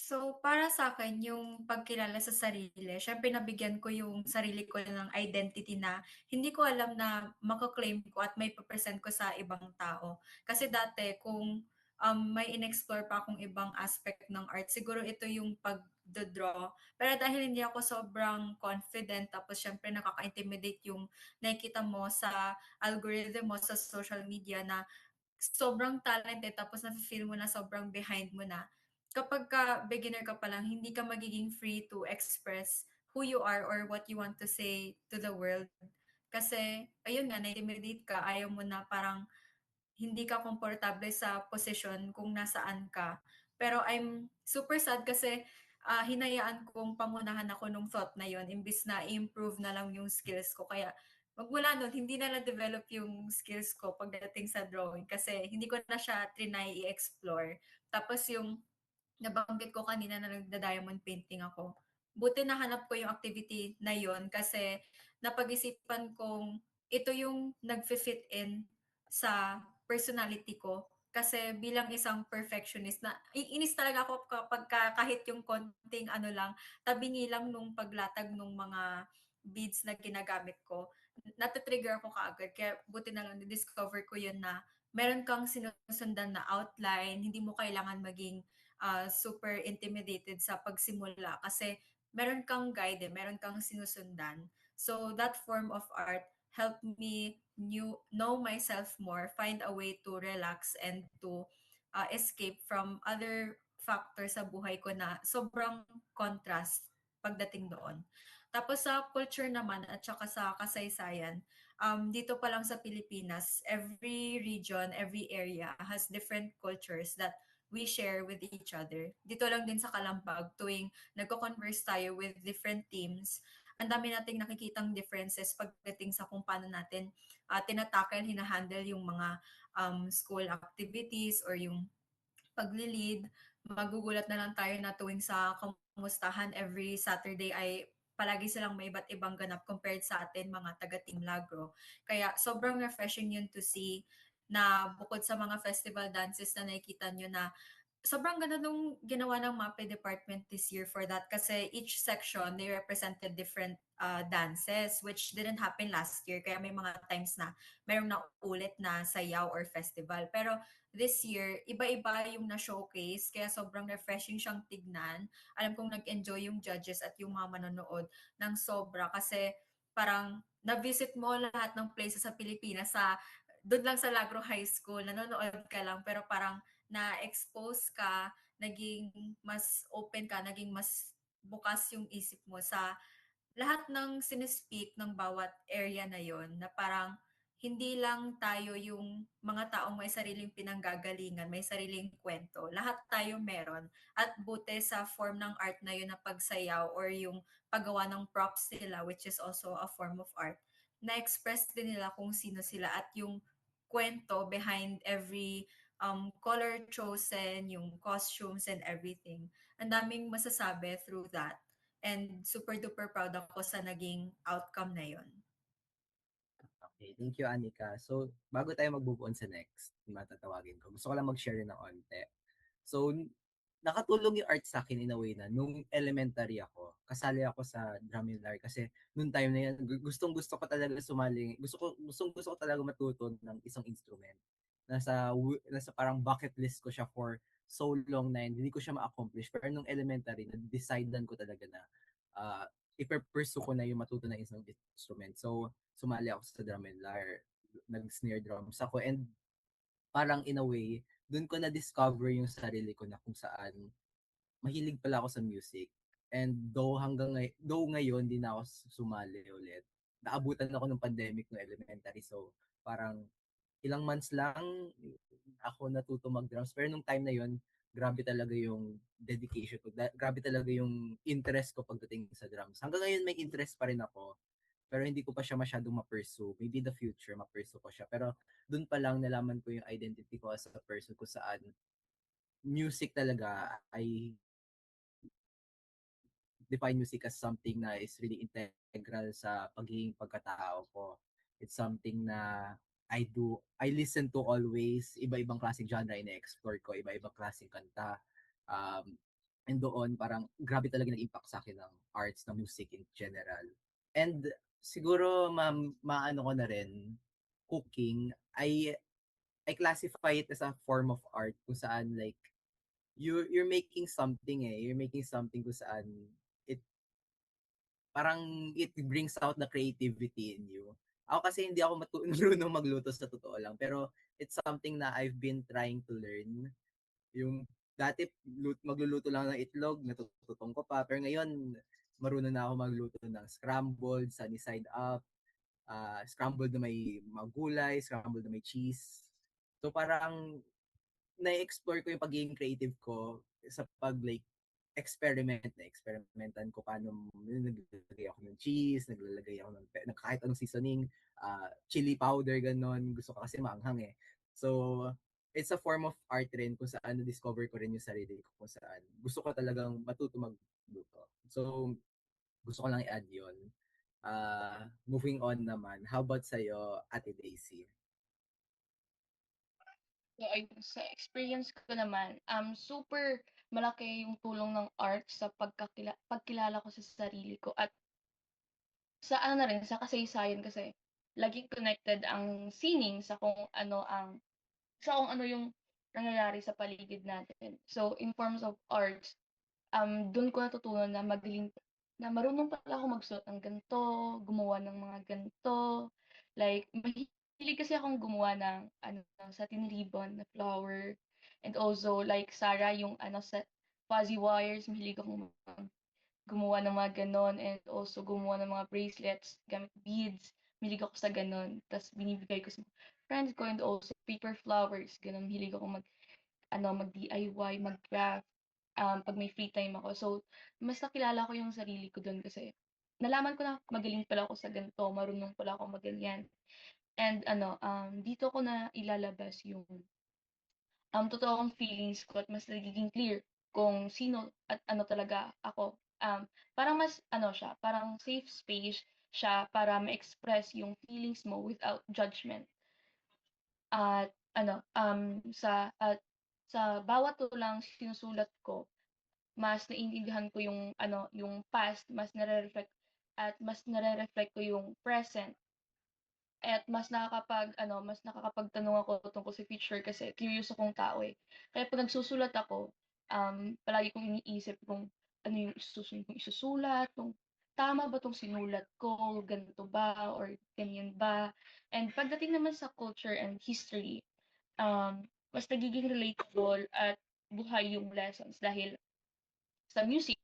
So, para sa akin, yung pagkilala sa sarili, syempre nabigyan ko yung sarili ko ng identity na hindi ko alam na mako-claim ko at may present ko sa ibang tao. Kasi dati, kung may inexplore pa akong ibang aspect ng art, siguro ito yung pag-draw. Pero dahil hindi ako sobrang confident, tapos syempre nakaka-intimidate yung nakikita mo sa algorithm mo sa social media na sobrang talented tapos nafe-feel mo na sobrang behind mo na. Kapag beginner ka pa lang, hindi ka magiging free to express who you are or what you want to say to the world. Kasi, ayun nga, na-intimidate ka, ayaw mo na parang hindi ka komportable sa posisyon kung nasaan ka. Pero I'm super sad kasi hinayaan kong pangunahan ako nung thought na yon imbis na improve na lang yung skills ko. Kaya magmula nun, hindi na na-develop yung skills ko pagdating sa drawing kasi hindi ko na siya trinay i-explore. Tapos yung nabanggit ko kanina na nagda-diamond painting ako. Buti nahanap ko yung activity na yon kasi napag-isipan kong ito yung nag-fit in sa personality ko. Kasi bilang isang perfectionist na iinis talaga ako kapag kahit yung konting ano lang, tabingi lang nung paglatag nung mga beads na ginagamit ko. Natitrigger ako kaagad. Kaya buti na lang discover ko yun na meron kang sinusundan na outline, hindi mo kailangan maging super intimidated sa pagsimula kasi meron kang guide, meron kang sinusundan. So that form of art helped me know myself more, find a way to relax and to escape from other factors sa buhay ko na sobrang contrast pagdating doon. Tapos sa culture naman at saka sa kasaysayan, dito pa lang sa Pilipinas, every region, every area has different cultures that we share with each other. Dito lang din sa Kalambag, tuwing nagko-converse tayo with different teams, ang dami nating nakikitang differences pagdating sa kung paano natin tinatakil, hinahandle yung mga school activities or yung pagli-lead. Magugulat na lang tayo na tuwing sa kamustahan every Saturday ay palagi silang may iba't ibang ganap compared sa atin mga taga Team Lagro. Kaya sobrang refreshing yun to see na bukod sa mga festival dances na nakikita nyo na sobrang ganda nung ginawa ng MAPE department this year for that kasi each section, they represented different dances which didn't happen last year. Kaya may mga times na mayroong naulit na sayaw or festival. Pero this year, iba-iba yung na-showcase kaya sobrang refreshing siyang tignan. Alam kong nag-enjoy yung judges at yung mga manonood ng sobra kasi parang na-visit mo lahat ng places sa Pilipinas sa doon lang sa Lagro High School, nanonood ka lang pero parang na-expose ka, naging mas open ka, naging mas bukas yung isip mo sa lahat ng sinespeak ng bawat area na yon na parang hindi lang tayo yung mga taong may sariling pinanggagalingan, may sariling kwento. Lahat tayo meron. At buti sa form ng art na yun na pagsayaw or yung paggawa ng props nila, which is also a form of art, na-express din nila kung sino sila at yung kwento behind every color chosen, yung costumes and everything. Ang daming masasabi through that. And super duper proud ako sa naging outcome na yon. Okay, thank you, Anika. So, bago tayo mag-move on sa next, matatawagin ko, gusto ko lang mag-share ng onte. So, nakatulong yung art sa akin in a way na nung elementary ako, kasali ako sa Drumillar kasi nung time na yan, gustong gusto ko talaga sumali, gusto ko talaga matuto ng isang instrument. nasa parang bucket list ko siya for so long na hindi ko siya ma-accomplish. Pero nung elementary, na-decidean ko talaga na ipe-pursue ko na yung matuto ng isang instrument. So, sumali ako sa drum and lyre. Nag-snare drums ako. And parang in a way, dun ko na-discover yung sarili ko na kung saan mahilig pala ako sa music. And though ngayon, di na ako sumali ulit. Naabutan ako ng pandemic no elementary. So, parang ilang months lang ako natuto mag-drums. Pero nung time na yon, grabe talaga yung dedication ko. Grabe talaga yung interest ko pagdating sa drums. Hanggang ngayon may interest pa rin ako. Pero hindi ko pa siya masyadong ma-pursue. Maybe the future, ma-pursue ko siya. Pero dun pa lang nalaman ko yung identity ko as a person ko saan music talaga ay define music as something na is really integral sa pagiging pagkatao ko. It's something na I listen to always, iba-ibang klaseng genre ina-explore ko, iba-ibang klaseng kanta. And doon, parang grabe talaga nag-impact sa akin ng arts, ng music in general. And siguro, maano ko na rin, cooking, I classify it as a form of art kung saan like, you're making something you're making something kung saan it parang it brings out the creativity in you. Ako kasi hindi ako marunong magluto sa totoo lang, pero it's something na I've been trying to learn. Yung dati magluluto lang ng itlog, natututong ko pa, pero ngayon marunong na ako magluto ng scrambled, sunny side up, scrambled na may magulay, scrambled na may cheese. So parang na-explore ko yung pagiging creative ko sa pag like experimentan ko paano naglalagay ako ng cheese, naglalagay ako ng kahit anong seasoning, chili powder, ganon. Gusto ko kasi maanghang eh. So, it's a form of art rin kung saan na-discover ko rin yung sarili ko kung saan gusto ko talagang matuto magluto. So, gusto ko lang i-add yun. Moving on naman, how about sa'yo, Ate Daisy? So, sa experience ko naman, super malaki yung tulong ng art sa pagkilala ko sa sarili ko at sa ano na rin, sa kasaysayan kasi laging connected ang sining sa kung ano yung nangyayari sa paligid natin. So, in forms of arts, dun ko natutunan na marunong pala ako magsuot ng ganito, gumawa ng mga ganito. Like, mahilig kasi akong gumawa ng sa tinribbon na flower. And also, like Sarah, yung sa fuzzy wires, mahilig akong gumawa ng mga ganon and also gumawa ng mga bracelets gamit beads. Mahilig ako sa ganon. Tapos binibigay ko sa friends ko and also paper flowers. Ganon, mahilig ako mag-DIY, mag-craft pag may free time ako. So, mas nakilala ko yung sarili ko doon kasi nalaman ko na magaling pala ako sa ganito, marunong pala ako maganyan. And dito ko na ilalabas yung totoo kong feelings ko at mas nagiging clear kung sino at ano talaga ako. Parang mas siya, parang safe space siya para ma-express yung feelings mo without judgment. At sa bawat tulang sinusulat ko, mas naiintindihan ko yung past, mas nare-reflect ko yung present. At mas nakakapagtanong ako tungkol sa future kasi curious akong tao eh. Kaya 'pag nagsusulat ako, palagi kong iniisip kung ano yung susunod kong isusulat, kung tama ba 'tong sinulat ko, ganito ba or ganyan ba. And pagdating naman sa culture and history, mas nagiging relatable at buhay yung lessons dahil sa music,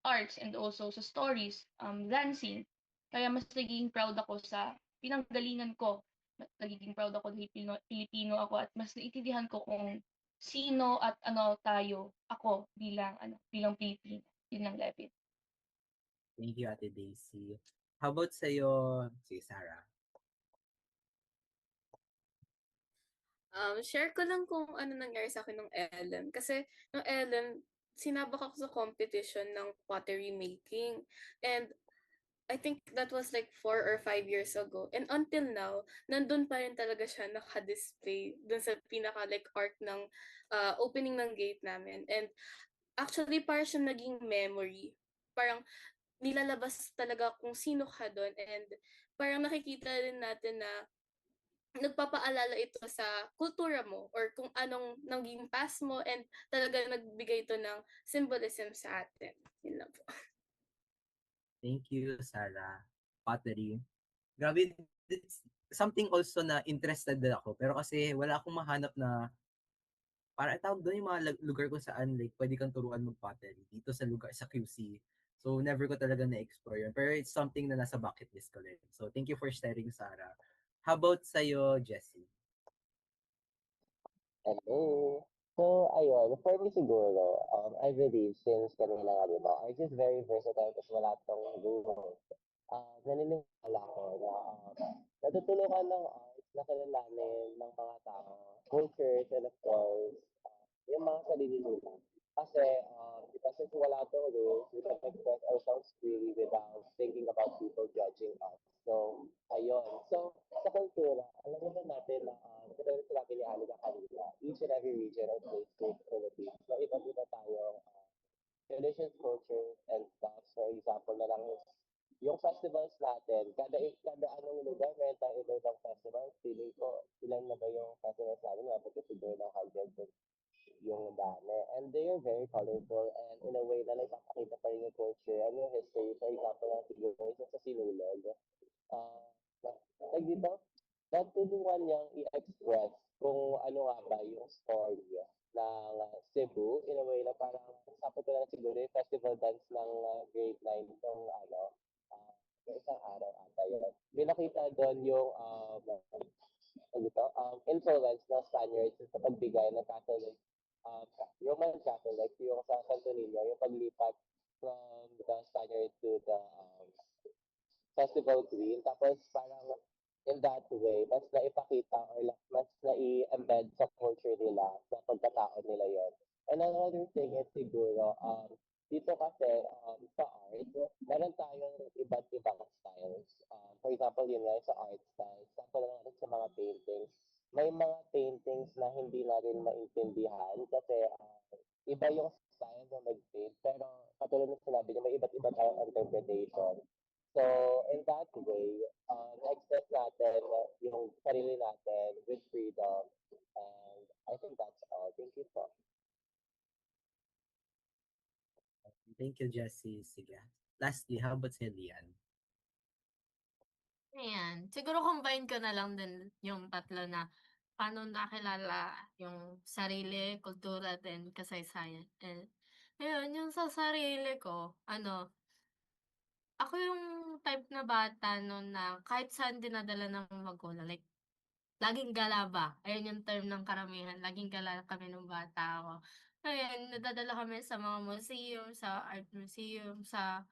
arts, and also sa stories, dancing. Kaya mas nagiging proud ako sa pinanggalingan ko. Mas nagiging proud ako dahil Pilipino ako at mas naiintindihan ko kung sino at ano ako bilang Pilipino. Yun lang, Levin. Thank you, Ate Daisy. How about sa'yo, si Sarah? Share ko lang kung ano nangyari sa akin nung LM. Kasi nung LM, sinabak ako sa competition ng pottery making. And I think that was like 4 or 5 years ago. And until now, nandun pa rin talaga siya naka-display dun sa pinaka like arc ng opening ng gate namin. And actually, parang siya naging memory. Parang nilalabas talaga kung sino ka doon and parang nakikita rin natin na nagpapaalala ito sa kultura mo or kung anong naging past mo and talaga nagbigay ito ng symbolism sa atin. Yun lang po. Thank you, Sarah. Pottery. Grabe, it's something also na interested din ako. Pero kasi wala akong mahanap na, para tawag doon yung mga lugar kung saan like pwede kang turuan mag-pottery dito sa lugar sa QC. So never ko talaga na-explore yun. Pero it's something na nasa bucket list ko rin. So thank you for sharing, Sarah. How about sa'yo, Jessie? Hello. So, ayun, for me siguro, I believe since kanina nga, di ba, art is very versatile kasi wala tong rules. Naniniwala ko na natutulungan ng art na kilalanin ng mga tao, cultures, and of course, yung mga sarili nila. Kasi, di ba, since wala tong rules, we can express ourselves freely without thinking about people judging us. So, ayun. So, sa kultura, alam naman natin na katulad sinabi ni Ali na kanina, each and every region or place in the Philippines, na iba't iba tayong traditions, culture, and stuff. For example, na lang yung festivals natin, kada anong lugar, meron tayong iba-ibang festivals. Feeling ko, ilan na ba yung festivals natin? Mabot ko siguro ng 100 yung dami. And they are very colorful and in a way na naipapakita pa rin yung culture and yung history. For example, na siguro isa sa Sinulog. Uh, like dito, natulungan niyang i-express kung ano nga ba yung story ng Cebu in a way na parang sapat ko na siguro yung festival dance ng grade 9 itong yung isang araw ata yun. Binakita doon yung influence ng Spaniards sa pagbigay ng Catholic, Roman Catholic, yung sa Santo Niño, yung paglipat from the Spaniards to the Festival Queen. Tapos parang in that way, mas naipakita or mas nai-embed sa culture nila, sa pagkatao nila yon. And another thing is siguro, dito kasi sa art, meron tayong iba't ibang styles. For example, yun nga sa art styles. Sample lang natin sa mga paintings. May mga paintings na hindi natin maintindihan kasi iba yung style na mag-paint. Pero katulad ng sinabi niya, may iba't iba tayong interpretation. So, in that way, na-express natin yung sarili natin with freedom. And I think that's all. Thank you po. Thank you, Jessie. Sige. Lastly, how about si Lian? Ayan. Siguro combine ko na lang din yung tatlo na paano nakilala yung sarili, kultura, then kasaysayan. And, ayun, yung sa sarili ko, ako yung type na bata nun na kahit saan dinadala ng magulang. Like, laging gala ba? Ayun yung term ng karamihan. Laging gala kami nung bata ako. Ayan, nadadala kami sa mga museum, sa art museum, sa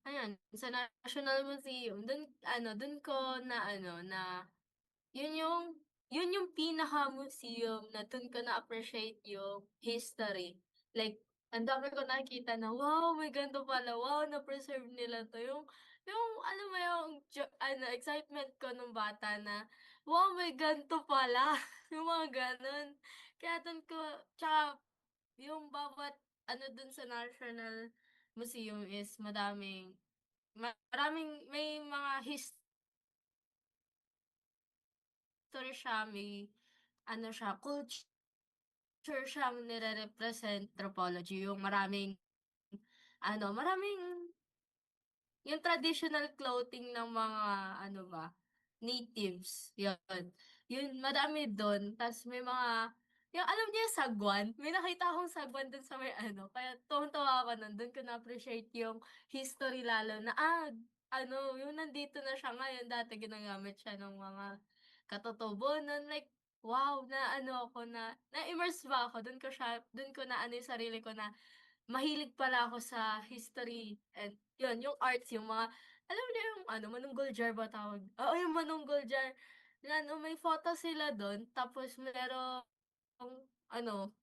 National Museum. Dun ko na yun yung yun yung pinaka-museum na dun ko na-appreciate yung history. Like, ang dami ko nakikita na, wow, may ganito pala, wow, na-preserve nila to. Yung alam mo yung, excitement ko nung bata na, wow, may ganito pala. Yung mga ganun. Kaya dun ko, tsaka, yung bawat, dun sa National Museum is maraming, may mga history siya, may culture siyang nire-represent, anthropology, yung maraming yung traditional clothing ng mga natives, yun. Yun, madami dun. Tas may mga, yung alam niyo yung sagwan? May nakita akong sagwan dun sa may kaya tuwang-tuwa ako nun. Dun ko na-appreciate yung history lalo na, yung nandito na siya ngayon, dati ginagamit siya ng mga katutubonon. Like, wow, na-immerse ba ako? Dun ko na yung sarili ko na, mahilig pala ako sa history and yun, yung arts, yung mga, alam niyo yung manunggol jar ba tawag? Oo, yung manunggol jar. Na, may photo sila doon, tapos merong,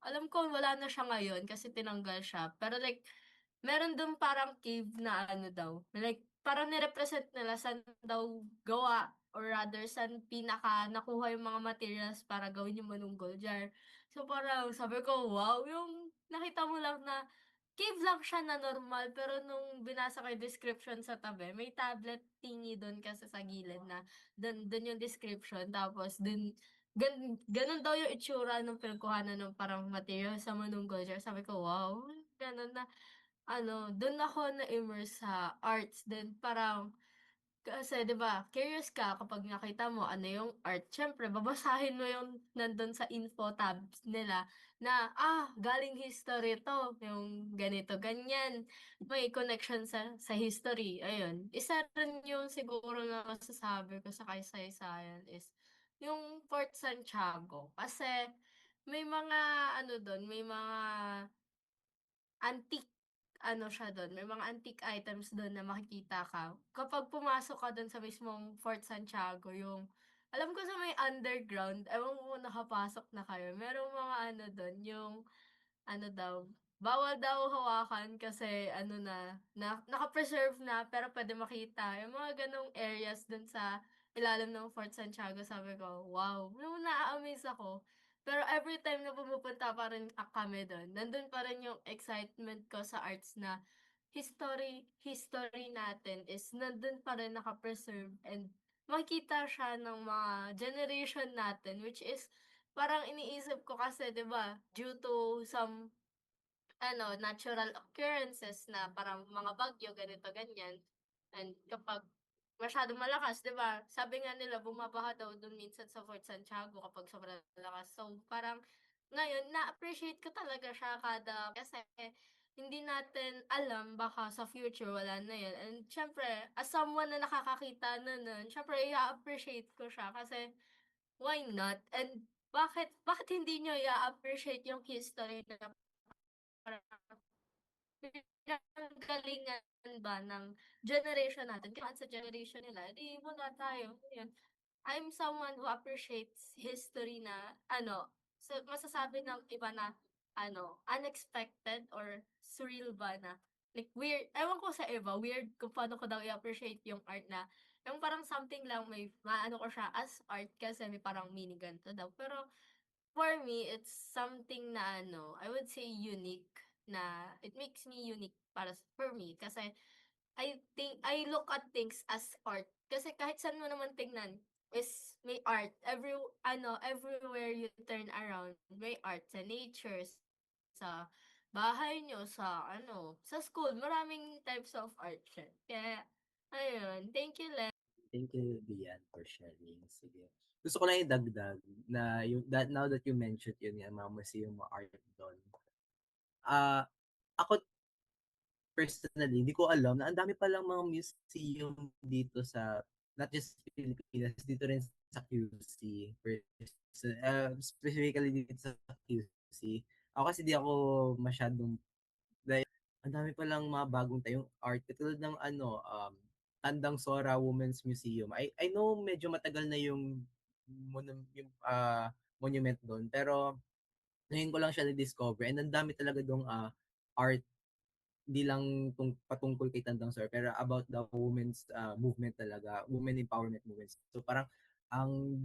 alam ko wala na siya ngayon kasi tinanggal siya. Pero like, meron doon parang cave na daw. Like, parang nirepresent nila saan daw gawa or rather saan pinaka nakuha yung mga materials para gawin yung manunggol jar. So parang sabi ko, wow, yung nakita mo lang na cave lang siya na normal, pero nung binasa ko yung description sa tabi, may tablet thingy doon kasi sa gilid na doon yung description. Tapos ganun daw yung itsura ng pinagkuhanan ng parang material sa Manunggal. Sabi ko, wow, ganun na, doon ako na-immerse sa arts. Then parang, kasi 'di ba, curious ka kapag nakita mo ano yung art, siyempre babasahin mo yung nandun sa info tabs nila na, galing history 'to, yung ganito, ganyan. May connection sa history, ayun. Isa rin yung siguro na masasabi ko sa kasaysayan is yung Fort Santiago. Kasi may mga dun, may mga antique siya dun, may mga antique items dun na makikita ka. Kapag pumasok ka dun sa mismong Fort Santiago, yung alam ko sa may underground, ewan ko kung nakapasok na kayo, merong mga dun, yung daw, bawal daw hawakan kasi naka-preserve na pero pwede makita. Yung mga ganong areas dun sa ilalim ng Fort Santiago, sabi ko, wow, nung na-amaze ako. Pero every time na pumupunta pa rin kami dun, nandun pa rin yung excitement ko sa arts na history natin is nandun pa rin naka-preserve and makikita siya ng mga generation natin, which is parang iniisip ko kasi 'di ba, due to some natural occurrences na parang mga bagyo, ganito, ganyan. And kapag masyadong malakas, 'di ba? Sabi nga nila bumabaha daw dun minsan sa Fort Santiago kapag sobrang lakas. So parang ngayon na-appreciate ko talaga siya kasi hindi natin alam baka sa future wala na yan. And syempre, as someone na nakakakita na nun, syempre i-appreciate ko siya kasi why not? And bakit hindi nyo i-appreciate yung history na parang pinanggalingan ba ng generation natin, kaya sa generation nila, di muna tayo, yun. I'm someone who appreciates history na, so, masasabi ng iba na, unexpected or surreal ba na, like, weird, ewan ko sa iba, weird kung paano ko daw i-appreciate yung art na, yung parang something lang may, maano ko siya as art kasi may parang meaning ganito daw. Pero, for me, it's something na I would say unique na it makes me unique for me kasi I think I look at things as art. Kasi kahit saan mo naman tingnan is may art. Everywhere you turn around, may art sa nature, sa bahay nyo, sa school, maraming types of art siya. Kaya, ayun, thank you, Len. Thank you, Dian, for sharing. Sige. Gusto ko lang idagdag na now that you mentioned yun, yung mga museum, mga art doon. Ako personally, hindi ko alam na ang dami palang mga museum dito sa, not just Pilipinas, dito rin sa QC. Specifically dito sa QC. Ako kasi di ako masyadong, dahil ang dami palang mga bagong tayong art. Katulad ng Tandang Sora Women's Museum. I know medyo matagal na yung monument doon, pero ngayon ko lang siya na-discover and ang dami talaga dong art, hindi lang patungkol kay Tandang Sora pero about the women's movement talaga, women empowerment movements. So parang ang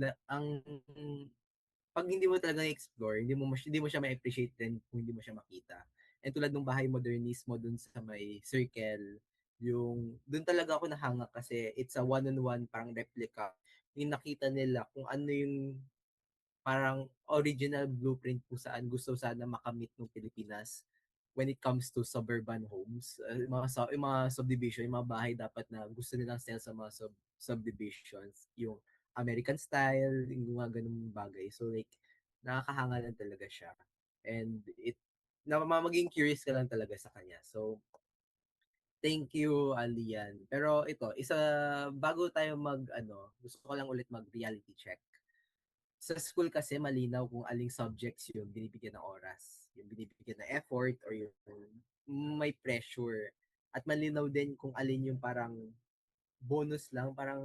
pag hindi mo talaga explore, hindi mo siya ma-appreciate din kung hindi mo siya makita. And tulad ng bahay modernismo dun sa may circle, yung dun talaga ako nahanga kasi it's a one-on-one parang replica. Yung nakita nila kung ano yung parang original blueprint kung saan gusto sana makamit ng Pilipinas when it comes to suburban homes. Yung mga subdivision, yung mga bahay dapat na gusto nilang sell sa mga subdivisions. Yung American style, yung mga ganung bagay. So like, nakakahanga lang talaga siya. And maging curious ka lang talaga sa kanya. So, thank you, Alian. Pero ito, bago tayo gusto ko lang ulit mag-reality check. Sa school kasi malinaw kung aling subjects yung binibigyan ng oras, yung binibigyan ng effort, or yung may pressure. At malinaw din kung alin yung parang bonus lang, parang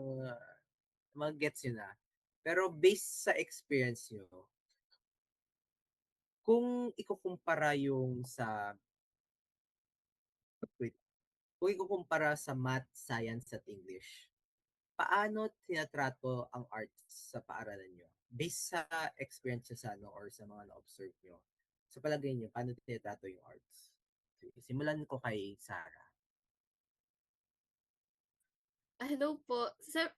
mag-gets yun na. Pero based sa experience nyo, kung ikukumpara kung ikukumpara sa math, science, at English, paano tinatrato ang arts sa paaralan nyo? Based sa experience sa or sa mga na-observe nyo, sa palagay nyo, paano tinatrato yung arts? Simulan ko kay Sarah. Hello po.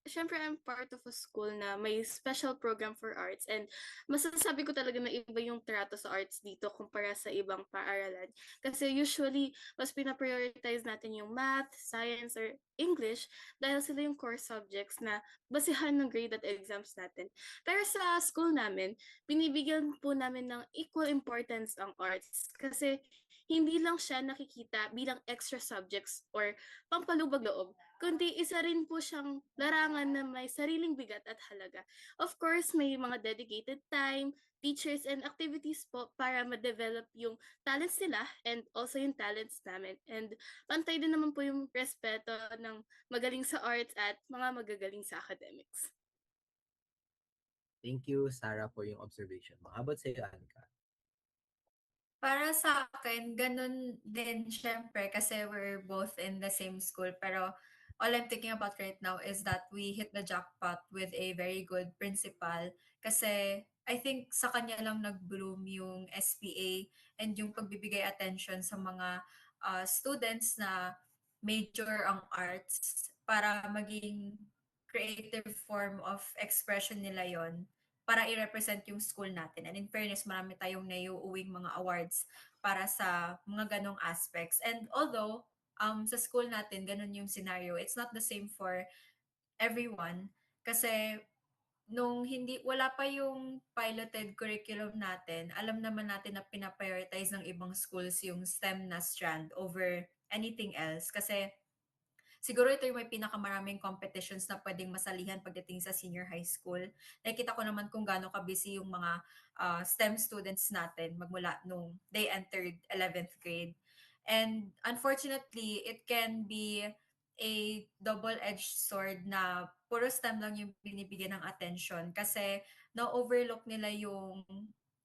Siyempre, I'm part of a school na may special program for arts and masasabi ko talaga na iba yung trato sa arts dito kumpara sa ibang paaralan. Kasi usually, mas pinaprioritize natin yung math, science, or English dahil sila yung core subjects na basihan ng grade at exams natin. Pero sa school namin, binibigyan po namin ng equal importance ang arts kasi hindi lang siya nakikita bilang extra subjects or pampalubag loob, kundi isa rin po siyang larangan na may sariling bigat at halaga. Of course, may mga dedicated time, teachers, and activities po para ma-develop yung talents nila and also yung talents namin. And pantay din naman po yung respeto ng magaling sa arts at mga magagaling sa academics. Thank you, Sarah, for yung observation mo. How about sa'yo, Anika? Para sa akin, ganun din syempre kasi we're both in the same school. Pero all I'm thinking about right now is that we hit the jackpot with a very good principal. Kasi I think sa kanya lang nag-bloom yung SPA and yung pagbibigay attention sa mga students na major ang arts para maging creative form of expression nila yon para i-represent yung school natin. And in fairness, marami tayong naiuuwing mga awards para sa mga ganong aspects. And although sa school natin, ganon yung scenario, it's not the same for everyone. Kasi nung wala pa yung piloted curriculum natin, alam naman natin na pinaprioritize ng ibang schools yung STEM na strand over anything else. Kasi siguro ito yung may pinakamaraming competitions na pwedeng masalihan pagdating sa senior high school. Nakikita ko naman kung gaano ka-busy yung mga STEM students natin magmula nung they entered 11th grade. And unfortunately, it can be a double-edged sword na puro STEM lang yung binibigyan ng attention kasi na-overlook nila yung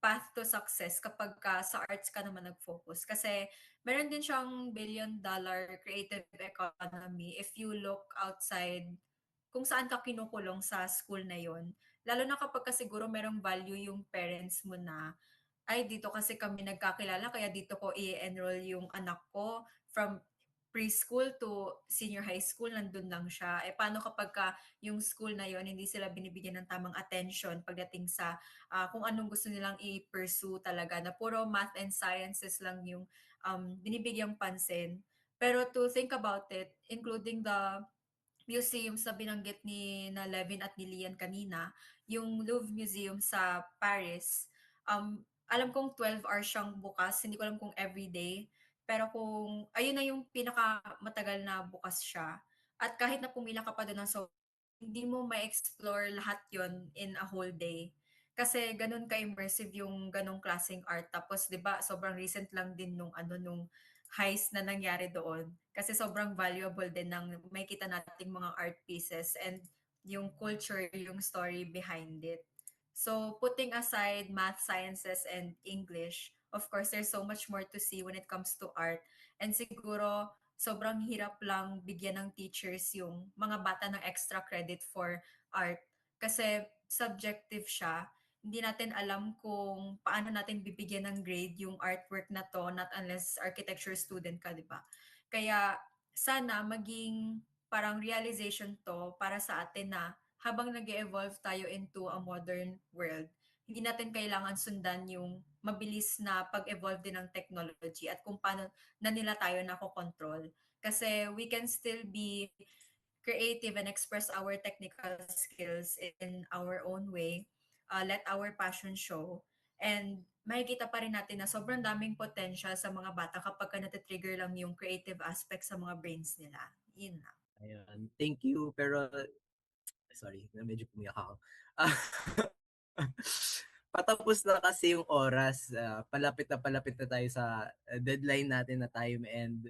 path to success kapag sa arts ka naman nag-focus. Kasi meron din siyang billion-dollar creative economy if you look outside kung saan ka kinukulong sa school na yon. Lalo na kapag siguro merong value yung parents mo na, ay dito kasi kami nagkakilala kaya dito ko i-enroll yung anak ko from preschool to senior high school, nandun lang siya. Paano kapag yung school na yon hindi sila binibigyan ng tamang attention pagdating sa kung anong gusto nilang i-pursue talaga, na puro math and sciences lang yung binibigyang pansin. Pero to think about it, including the museums na binanggit na Levin at ni Lian kanina, yung Louvre Museum sa Paris, alam kong 12 hours siyang bukas, hindi ko alam kung everyday, pero kung ayun na yung pinakamatagal na bukas siya, at kahit na pumila ka pa doon hindi mo ma-explore lahat yon in a whole day. Kasi ganun ka-immersive yung ganong klaseng art. Tapos 'di ba, sobrang recent lang din nung heist na nangyari doon. Kasi sobrang valuable din ng makita nating mga art pieces and yung culture, yung story behind it. So putting aside math, sciences, and English, of course, there's so much more to see when it comes to art. And siguro, sobrang hirap lang bigyan ng teachers yung mga bata ng extra credit for art. Kasi subjective siya. Hindi natin alam kung paano natin bibigyan ng grade yung artwork na to, not unless architecture student ka, di ba? Kaya sana maging parang realization to para sa atin na habang nag evolve tayo into a modern world, hindi natin kailangan sundan yung mabilis na pag-evolve din ng technology at kung paano na nila tayo nakokontrol. Kasi we can still be creative and express our technical skills in our own way. Let our passion show. And makikita pa rin natin na sobrang daming potential sa mga bata kapag ka natitrigger lang yung creative aspect sa mga brains nila. Yun na. Ayun. Thank you. Pero, sorry, medyo pumiyak ako. Ah, patapos na kasi yung oras. Palapit na tayo sa deadline natin na time, and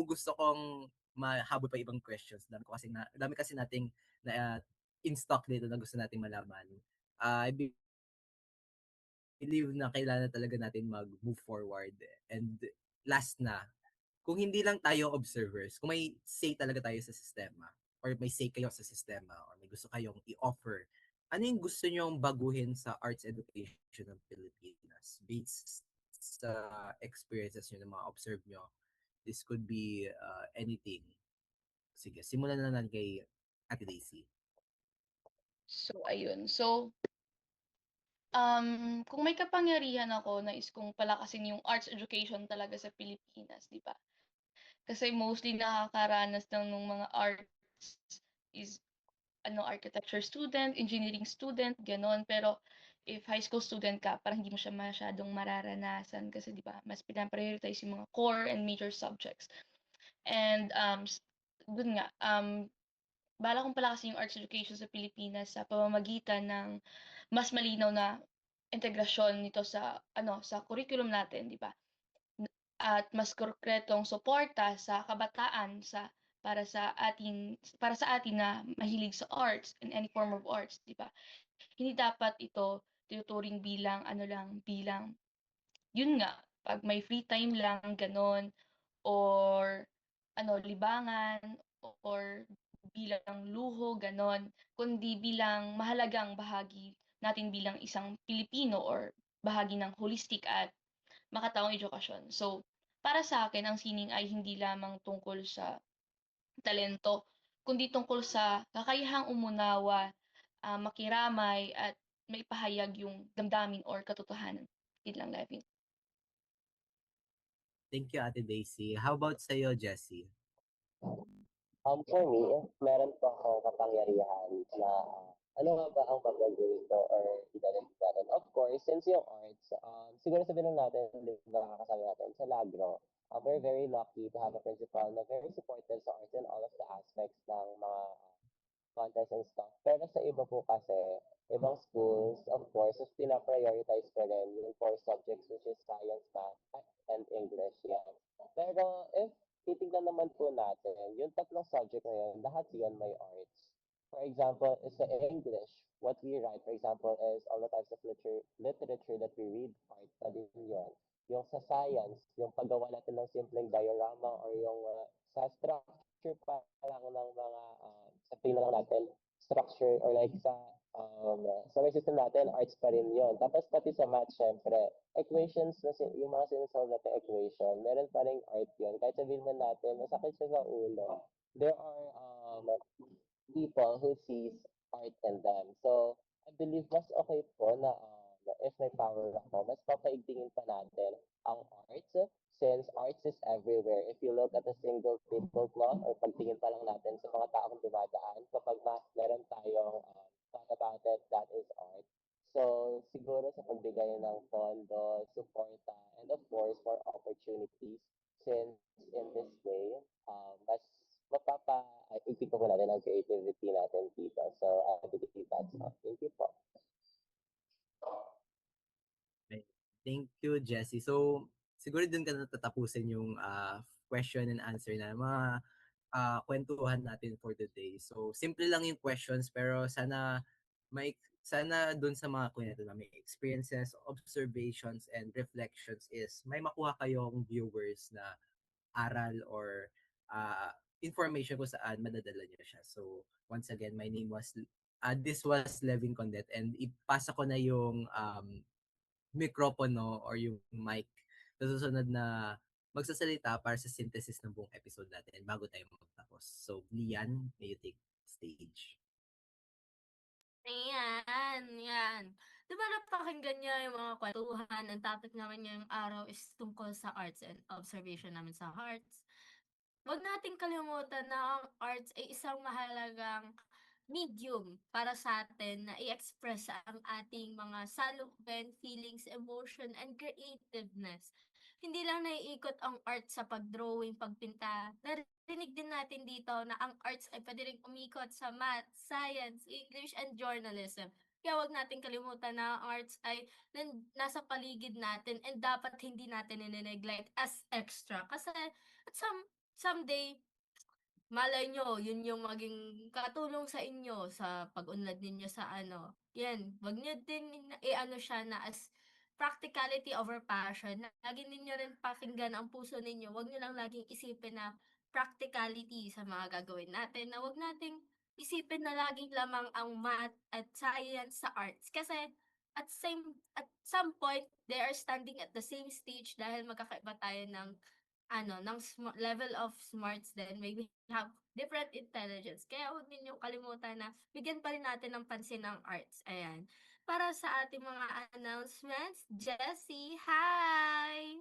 gusto kong mahabol pa ibang questions. Dami kasi nating na in stock dito na gusto nating malaman. I believe na kailangan talaga natin mag-move forward. And last na, kung hindi lang tayo observers, kung may say talaga tayo sa sistema, or may say kayo sa sistema, or may gusto kayong i-offer, ano yung gusto nyong baguhin sa arts education ng Pilipinas based sa experiences nyo, ng mga observe nyo This could be anything. Sige, simulan na lang kay Ate Daisy. So, ayun. So, kung may kapangyarihan ako, nais kong palakasin yung arts education talaga sa Pilipinas, di ba? Kasi mostly nakakaranas lang ng mga arts is architecture student, engineering student, gano'n. Pero if high school student ka, parang hindi mo siya masyadong mararanasan kasi 'di ba, mas pina-prioritize yung mga core and major subjects. And dun nga, balak kong palakasin yung arts education sa Pilipinas sa pamamagitan ng mas malinaw na integrasyon nito sa sa curriculum natin, 'di ba? At mas konkretong suporta sa kabataan para sa atin na mahilig sa arts in any form of arts, 'di ba? Hindi dapat ito tinuturing bilang bilang yun nga, 'pag may free time lang gano'n or libangan or bilang luho gano'n, kundi bilang mahalagang bahagi natin bilang isang Pilipino or bahagi ng holistic at makataong edukasyon. So, para sa akin ang sining ay hindi lamang tungkol sa talento, kundi tungkol sa kakayahang umunawa, makiramay at maipahayag yung damdamin or katotohanan. Yun lang, Levin. Thank you, Ate Daisy. How about sa'yo, Jessie? For me, if meron po akong kapangyarihan na ano nga ba ang magagawin ko or idalhin natin. Of course, since yung arts, siguro sabihin lang natin, di ba nakakasama natin sa Lagro, we're very lucky to have a principal na very supportive sa arts and all of the aspects ng mga contest and stuff. Pero sa iba po kasi, ibang schools, of course, is pina-prioritize pa rin yung core subjects which is science, math, and English. Yan. Pero if titignan naman po natin, yung tatlong subject na yun, lahat yun may arts. For example, is the English. What we write, for example, is all the types of literature that we read, art pa din yun. Yung sa science, yung paggawa natin ng simpleng diorama or yung sa structure pa lang ng mga, sabihin na lang natin, structure or like sa may system natin, arts pa rin yun. Tapos pati sa math, syempre, equations, yung mga sinasolve natin equation, meron pa rin art yun. Kahit sabihin man natin, masakit siya sa ulo. There are people who sees art in them. So, I believe mas okay po na if may power ako, mas papaigtingin pa natin ang arts since arts is everywhere. If you look at a single tablecloth or pagtingin pa lang natin sa mga taong dumadaan, kapag meron tayong thought about it, that is art. So, siguro sa pagbigay ng pondo, suporta, and of course, for opportunities, since in this way, mas ipito po natin ang creativity natin dito. So, I believe that's all. Thank you po. Thank you, Jessie. So, siguro dun ka natatapusin yung question and answer na mga kwentuhan natin for today. So, simple lang yung questions pero sana dun sa mga kwento na may experiences, observations, and reflections is may makuha kayong viewers na aral or information kung saan madadala niyo siya. So, once again, this was Levin Condet and ipasa ko na yung mikropono or yung mic sa susunod na magsasalita para sa synthesis ng buong episode natin bago tayo magtapos. So, Lian, may you take stage. Ayan, yan. Di ba napakinggan niya yung mga kwentuhan? Ang topic naman ngayong araw is tungkol sa arts and observation namin sa arts. Huwag nating kalimutan na ang arts ay isang mahalagang medium para sa atin na i-express ang ating mga salukben, feelings, emotion, and creativeness. Hindi lang naiikot ang art sa pagdrawing, pagpinta. Narinig din natin dito na ang arts ay pwede rin umikot sa math, science, English, and journalism. Kaya wag nating kalimutan na ang arts ay nasa paligid natin and dapat hindi natin nine-neglect as extra. Kasi at someday, malay nyo, yun yung maging katulong sa inyo sa pag-unlad ninyo sa Yan, wag nyo din i-ano siya na as practicality over passion. Lagi ninyo rin pakinggan ang puso ninyo. Wag nyo lang laging isipin na practicality sa mga gagawin natin. Na wag nating isipin na laging lamang ang math at science sa arts. Kasi at some point, they are standing at the same stage dahil magkakaiba tayo ng level of smarts din. Maybe have different intelligence. Kaya huwag ninyong kalimutan na bigyan pa rin natin ng pansin ang arts. Ayan. Para sa ating mga announcements, Jessie, hi!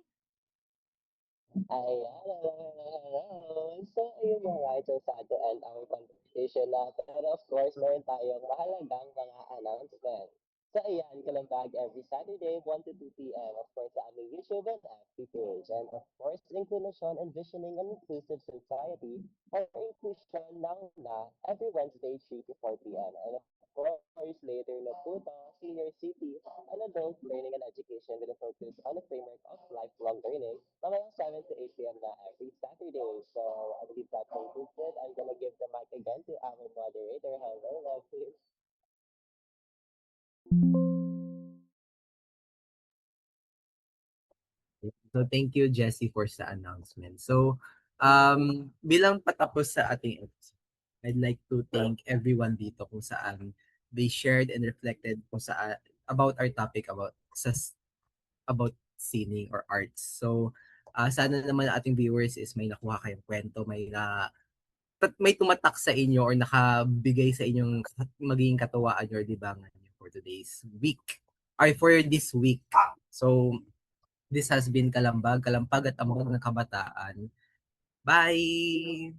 Ayan, hello, hello, hello. So, ayun mga nga, ito sa to end our conversation na. Pero of course, meron tayong mahalagang mga announcement. So, ayan, Kalambag every Saturday, 1 to 2 p.m. Of course, sa aming YouTube and FB page. And of course, inclusion and visioning an inclusive society or inclusion now na every Wednesday, 3 to 4 p.m. And of course, later na po to, Senior City, an adult learning and education with a focus on the framework of lifelong learning. Mamayang 7 to 8 p.m. na every Saturday. So, I believe that concludes it. I'm gonna give the mic again to our moderator. Hello, Leslie. So thank you, Jessie, for sa announcement. So bilang patapos sa ating episode, I'd like to thank everyone dito kung saan they shared and reflected kung sa about our topic about singing or arts. So sana naman ating viewers is may nakuha kayong kwento, may tumatak sa inyo or nakabigay sa inyong magiging katuwaan or libangan niyo for today's week or for this week. So this has been Kalampag at Amok ng Kabataan. Bye!